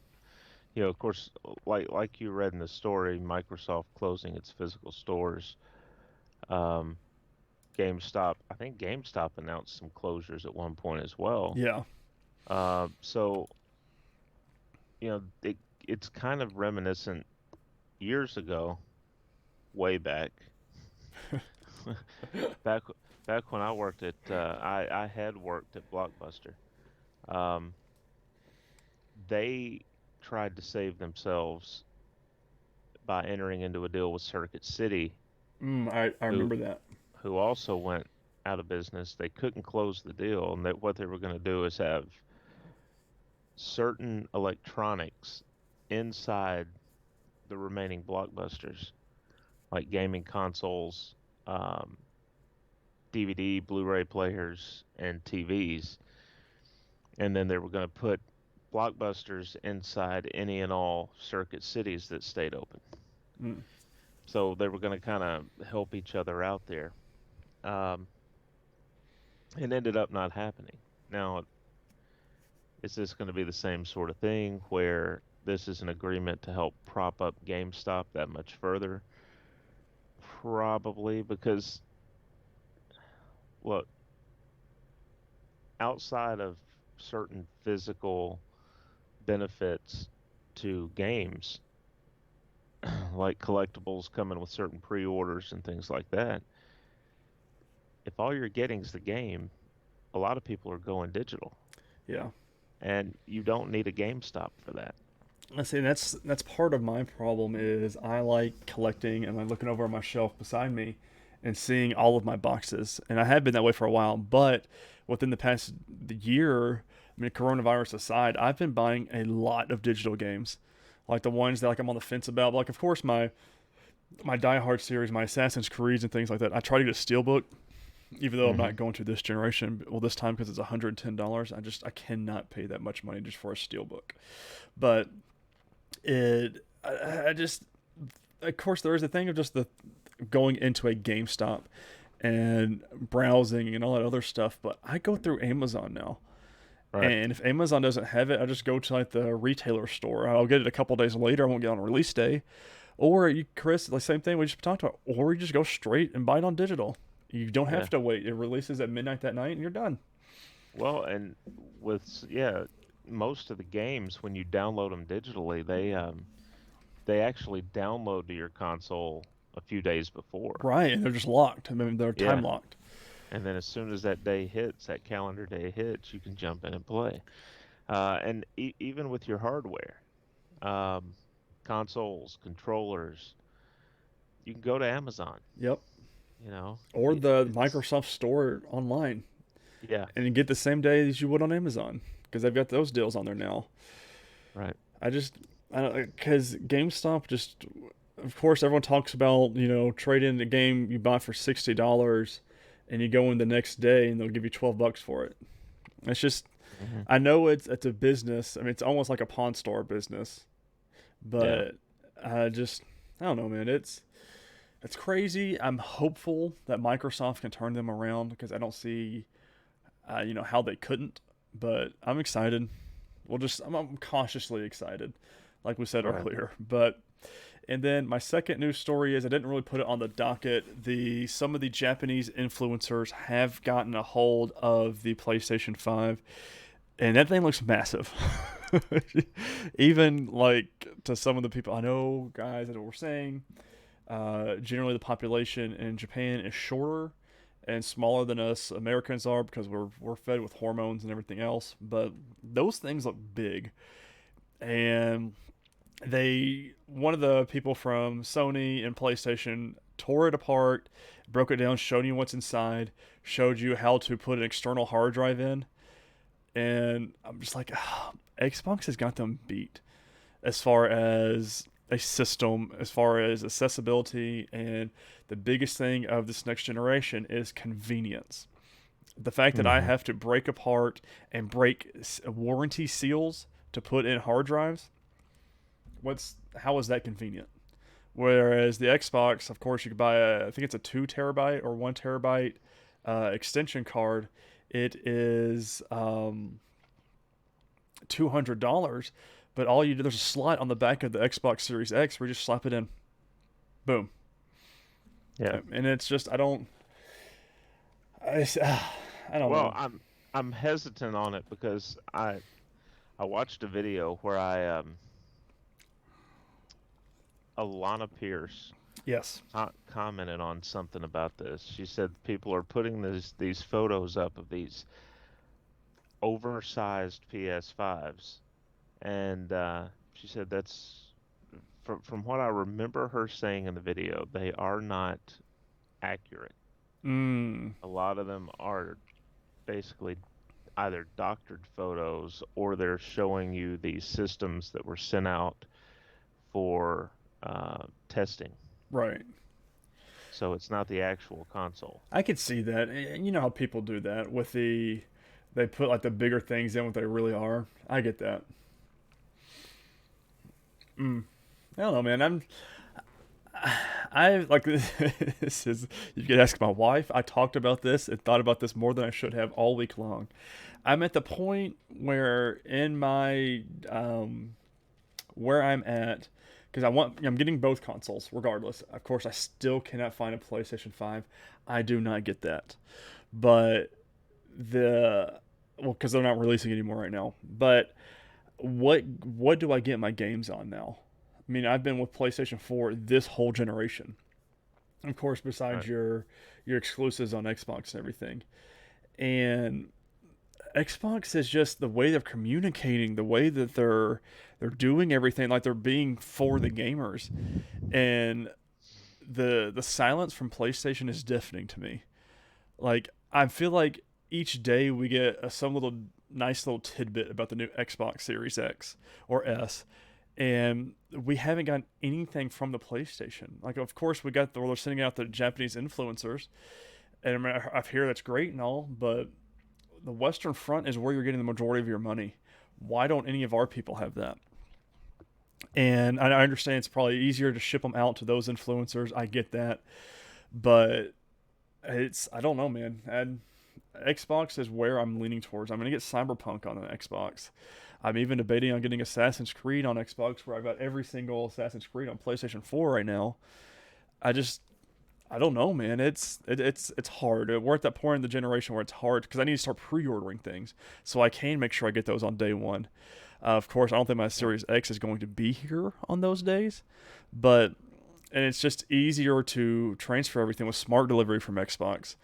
of course, like you read in the story, Microsoft closing its physical stores. Um, GameStop, I think GameStop announced some closures at one point as well.
Yeah.
So, it's kind of reminiscent years ago, way back, back back when I worked at, I had worked at Blockbuster. Um, they tried to save themselves by entering into a deal with Circuit City,
I
who
remember that.
who also went out of business. They couldn't close the deal, and that what they were going to do is have certain electronics inside the remaining blockbusters, like gaming consoles, um, DVD, Blu-ray players, and TVs, and then they were going to put blockbusters inside any and all Circuit Cities that stayed open.
Mm.
So they were going to kind of help each other out there. Um, it ended up not happening. Now, is this going to be the same sort of thing where this is an agreement to help prop up GameStop that much further? Probably because, look, outside of certain physical benefits to games, like collectibles coming with certain pre orders and things like that, if all you're getting is the game, a lot of people are going digital.
Yeah.
And you don't need a GameStop for that.
I see. That's part of my problem is I like collecting and like looking over on my shelf beside me and seeing all of my boxes. And I have been that way for a while, but within the past year, I mean, coronavirus aside, I've been buying a lot of digital games, like the ones that like I'm on the fence about. Like, of course, my Die Hard series, my Assassin's Creeds, and things like that. I try to get a steelbook, even though I'm
Hmm.
not going to this generation. Well, this time because it's $110, I cannot pay that much money just for a steelbook. But I just, of course, there is a thing of just the going into a GameStop and browsing and all that other stuff. But I go through Amazon now.
Right.
And if Amazon doesn't have it, I just go to like the retailer store. I'll get it a couple days later. I won't get it on release day. Or you, Chris, the same thing we just talked about. Or you just go straight and buy it on digital. You don't
Yeah.
have to wait. It releases at midnight that night, and you're done.
Well, and yeah, most of the games when you download them digitally, they actually download to your console a few days before.
Right, and they're just locked. I mean, they're time
Yeah.
locked.
And then as soon as that day hits, that calendar day hits, you can jump in and play. And even with your hardware, um, consoles, controllers, you can go to Amazon.
Yep.
You know,
Or the
it's
Microsoft Store online
yeah,
and get the same day as you would on Amazon because they've got those deals on there now.
right.
I just, I don't, because GameStop just, of course, everyone talks about, trade in the game you buy for $60 and you go in the next day and they'll give you $12 for it. It's just,
Hmm.
I know it's a business. I mean, it's almost like a pawn store business,
Yeah.
but I don't know, man. It's crazy. I'm hopeful that Microsoft can turn them around because I don't see, how they couldn't. But I'm excited. I'm cautiously excited, like we said
Right.
earlier. But and then my second news story is I didn't really put it on the docket. The Some of the Japanese influencers have gotten a hold of the PlayStation 5, and that thing looks massive. Even like to some of the people I know, guys that were saying, generally the population in Japan is shorter and smaller than us Americans are because we're fed with hormones and everything else. But those things look big, and one of the people from Sony and PlayStation tore it apart, broke it down, showed you what's inside, showed you how to put an external hard drive in, and I'm just like, Xbox has got them beat as far as a system, as far as accessibility, and the biggest thing of this next generation is convenience. The fact that I
Hmm.
have to break apart and break warranty seals to put in hard drives, how is that convenient? Whereas the Xbox, of course, you could buy I think it's a 2 terabyte or 1 terabyte extension card. It is $200, but all you do there's a slot on the back of the Xbox Series X where you just slap it in, boom,
Yeah.
and it's just I, I don't
Well,
know.
I'm hesitant on it because I watched a video where Alana Pierce
Yes.
commented on something about this. She said people are putting these photos up of these oversized PS5s, and she said that's from what I remember her saying in the video, they are not accurate.
Mm,
A lot of them are basically either doctored photos or they're showing you these systems that were sent out for testing.
right.
So it's not the actual console.
I could see that. And you know how people do that with they put like the bigger things in what they really are. I get that. Mm. I don't know, man. I like this is you can ask my wife. I talked about this and thought about this more than I should have all week long. I'm at the point where in my where I'm at because I'm getting both consoles regardless. Of course, I still cannot find a PlayStation 5. I do not get that. But the well cuz they're not releasing anymore right now. But what do I get my games on now? I mean, I've been with PlayStation 4 this whole generation. Of course, besides
Right.
your exclusives on Xbox and everything. And Xbox is just the way they're communicating, the way that they're doing everything like they're being for the gamers. And the silence from PlayStation is deafening to me. Like I feel like each day we get some little nice little tidbit about the new Xbox Series X or S, and we haven't gotten anything from the PlayStation. Like, of course, we got they're sending out the Japanese influencers, and I mean, I hear that's great and all, but the Western Front is where you're getting the majority of your money. Why don't any of our people have that? And I understand it's probably easier to ship them out to those influencers. I get that, but it's I don't know, man. Xbox is where I'm leaning towards. I'm gonna get Cyberpunk on an Xbox. I'm even debating on getting Assassin's Creed on Xbox, where I've got every single Assassin's Creed on PlayStation 4 right now. I just I don't know, man. It's hard. We're at that point in the generation where it's hard because I need to start pre-ordering things so I can make sure I get those on day one. Of course, I don't think my
Yeah.
Series X is going to be here on those days, but and it's just easier to transfer everything with smart delivery from Xbox.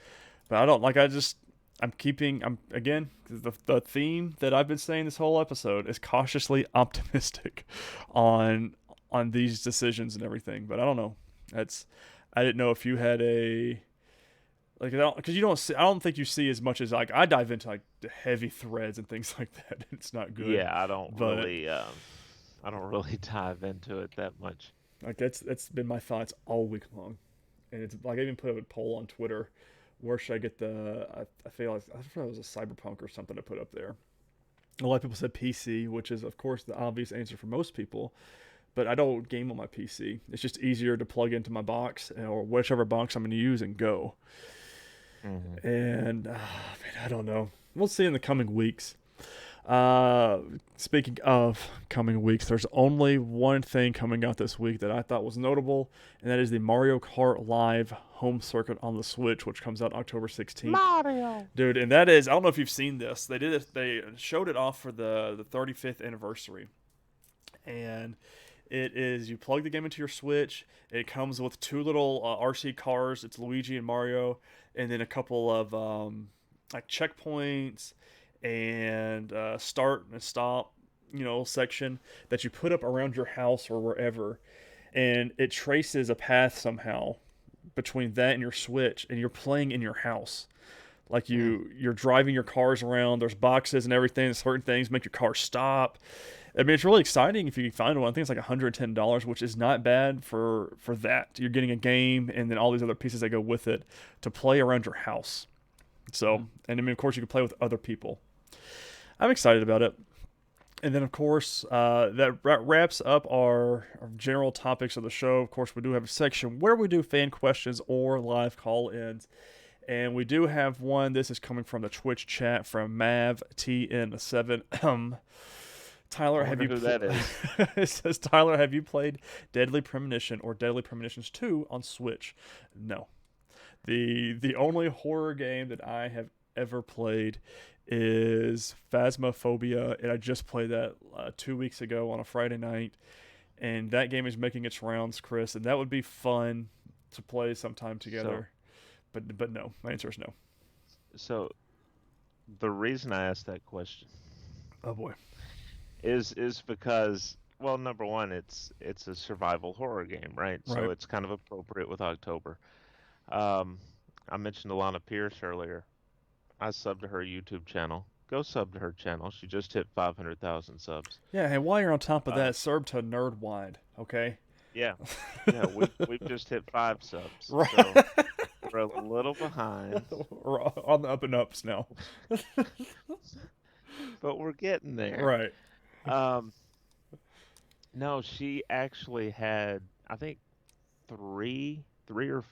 But I don't like. I just I'm keeping. I'm again the theme that I've been saying this whole episode is cautiously optimistic on these decisions and everything. But I don't know. That's I didn't know if you had a like because you don't see. I don't think you see as much as like I dive into like the heavy threads and things like that. It's not good.
Yeah,
But
I don't really dive into it that much.
like that's been my thoughts all week long. And it's like I even put a poll on Twitter. Where should I get the? I feel like I thought it was a Cyberpunk or something to put up there. A lot of people said PC, which is of course the obvious answer for most people. But I don't game on my PC. It's just easier to plug into my box or whichever box I'm going to use and go.
Hmm.
And man, I don't know. We'll see in the coming weeks. Uh, Speaking of coming weeks, there's only one thing coming out this week that I thought was notable, and that is the Mario Kart Live Home Circuit on the Switch, which comes out October 16th.
Mario.
Dude, and that is I don't know if you've seen this. They did it. They showed it off for the 35th anniversary, and it is you plug the game into your Switch. It comes with two little RC cars. It's Luigi and Mario, and then a couple of like checkpoints and start and stop, section that you put up around your house or wherever, and it traces a path somehow between that and your Switch, and you're playing in your house. Like
Hmm.
you're driving your cars around. There's boxes and everything. Certain things make your car stop. I mean, it's really exciting if you can find one. I think it's like $110, which is not bad for that. You're getting a game and then all these other pieces that go with it to play around your house. So, and I mean, of course, you can play with other people. I'm excited about it. And then, of course, that wraps up our general topics of the show. Of course, we do have a section where we do fan questions or live call ins. And we do have one. This is coming from the Twitch chat from MavTN7.
I
Tyler, have
wonder
you?
who that is.
It says Tyler, have you played Deadly Premonition or Deadly Premonitions 2 on Switch? No. The only horror game that I have ever played is Phasmophobia, and I just played that 2 weeks ago on a Friday night. And that game is making its rounds, Chris, and that would be fun to play sometime
So,
together. But no, my answer is no.
so the reason I asked that question
Oh boy.
is because, well, number one, it's a survival horror game, right? So
Right.
it's kind of appropriate with October. Um, I mentioned Alana Pierce earlier. I subbed to her YouTube channel. Go sub to her channel. She just hit 500,000 subs.
Yeah, and while you're on top of
Uh,
that, serve to NerdWide, okay?
yeah, yeah, we've just hit 5 subs,
Right.
so we're a little behind,
We're on the up and ups now.
but we're getting there.
Right.
Um, no, she actually had, I think three or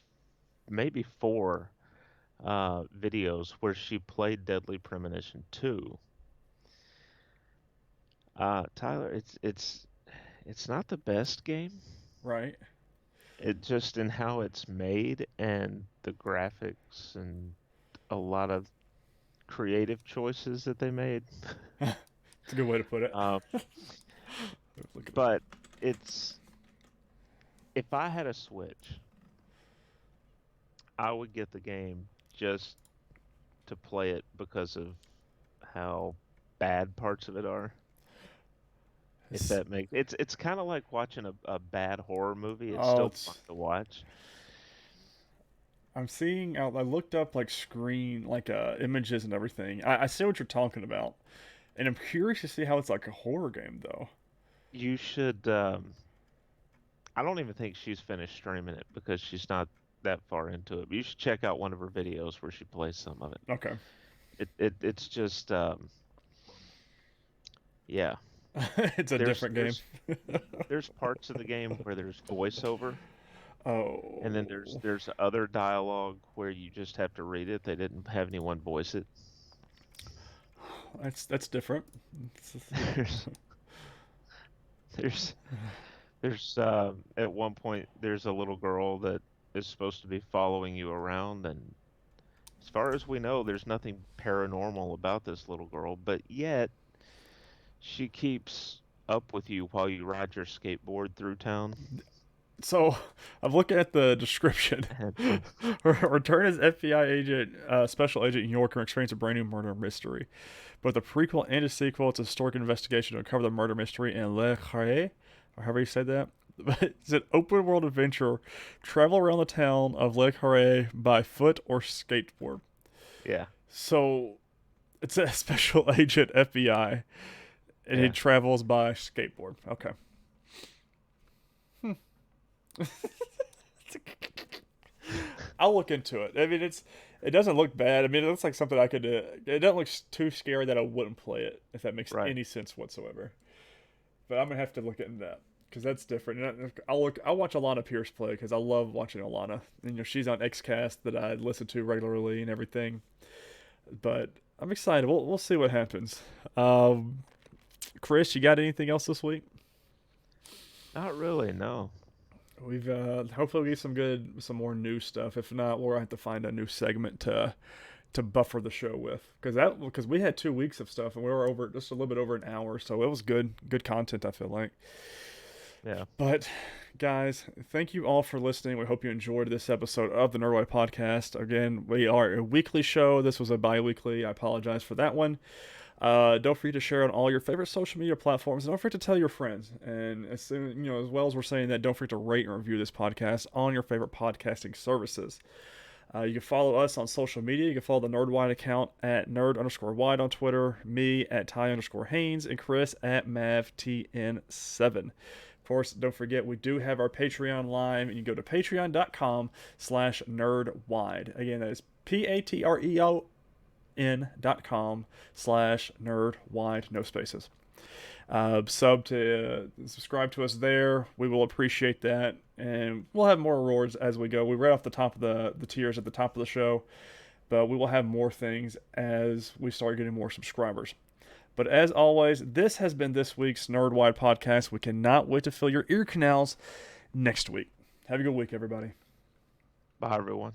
maybe four videos where she played Deadly Premonition 2. Tyler, it's not the best game.
Right.
It just in how it's made and the graphics and a lot of creative choices that they made.
It's a good way to put it.
Uh,
Look at it.
but it's if I had a Switch, I would get the game just to play it because of how bad parts of it are. If
It's,
that makes it's kind of like watching a bad horror movie. It's
oh,
still fun
it's.
to watch.
I'm seeing. I looked up like screen, like images and everything. I see what you're talking about, and I'm curious to see how it's like a horror game though.
You should. I don't even think she's finished streaming it because she's not that far into it. But you should check out one of her videos where she plays some of it.
Okay.
It's just yeah.
It's a
There's
different game.
there's there's parts of the game where there's voiceover, and then there's
Oh,
there's other dialogue where you just have to read it. They didn't have anyone voice it.
that's different.
There's there's there's at one point there's a little girl that is supposed to be following you around, and as far as we know, there's nothing paranormal about this little girl, but yet she keeps up with you while you ride your skateboard through town.
So I'm looking at the description.
And
Return as FBI agent, Special Agent York, and experience a brand new murder mystery. Both a prequel and a sequel, it's a historic investigation to uncover the murder mystery in Le Carré, or however you say that. It's an open world adventure. Travel around the town of Le Carré by foot or skateboard.
yeah,
So it's a special agent FBI, and he
yeah.
travels by skateboard. Okay. I'll look into it. I mean, it doesn't look bad. I mean, it looks like something I could do. It doesn't look too scary that I wouldn't play it if that makes
Right.
any sense whatsoever. But I'm gonna have to look into that because that's different. And I'll look. I'll watch Alana Pierce play because I love watching Alana. And, she's on XCast that I listen to regularly and everything. But I'm excited. We'll see what happens. Chris, you got anything else this week?
Not really, no.
We've hopefully we get some more new stuff. If not, we'll have to find a new segment to buffer the show with because we had 2 weeks of stuff and we were over just a little bit over an hour, so it was good content. I feel like.
Yeah.
But guys, thank you all for listening. We hope you enjoyed this episode of the NerdWide Podcast. Again, we are a weekly show. This was a bi-weekly. I apologize for that one. Don't forget to share on all your favorite social media platforms. And don't forget to tell your friends. And as soon, as well as we're saying that, don't forget to rate and review this podcast on your favorite podcasting services. You can follow us on social media. You can follow the NerdWide account at nerd_wide on Twitter, me at Ty_Haynes, and Chris at MavTN7. Of course, don't forget, we do have our Patreon live, and you go to patreon.com/nerdwide. Again, that is patreon.com/nerdwide, no spaces. Subscribe to us there. We will appreciate that, and we'll have more rewards as we go. We read off the top of the tiers at the top of the show, but we will have more things as we start getting more subscribers. But as always, this has been this week's NerdWide Podcast. We cannot wait to fill your ear canals next week. Have a good week, everybody.
Bye, everyone.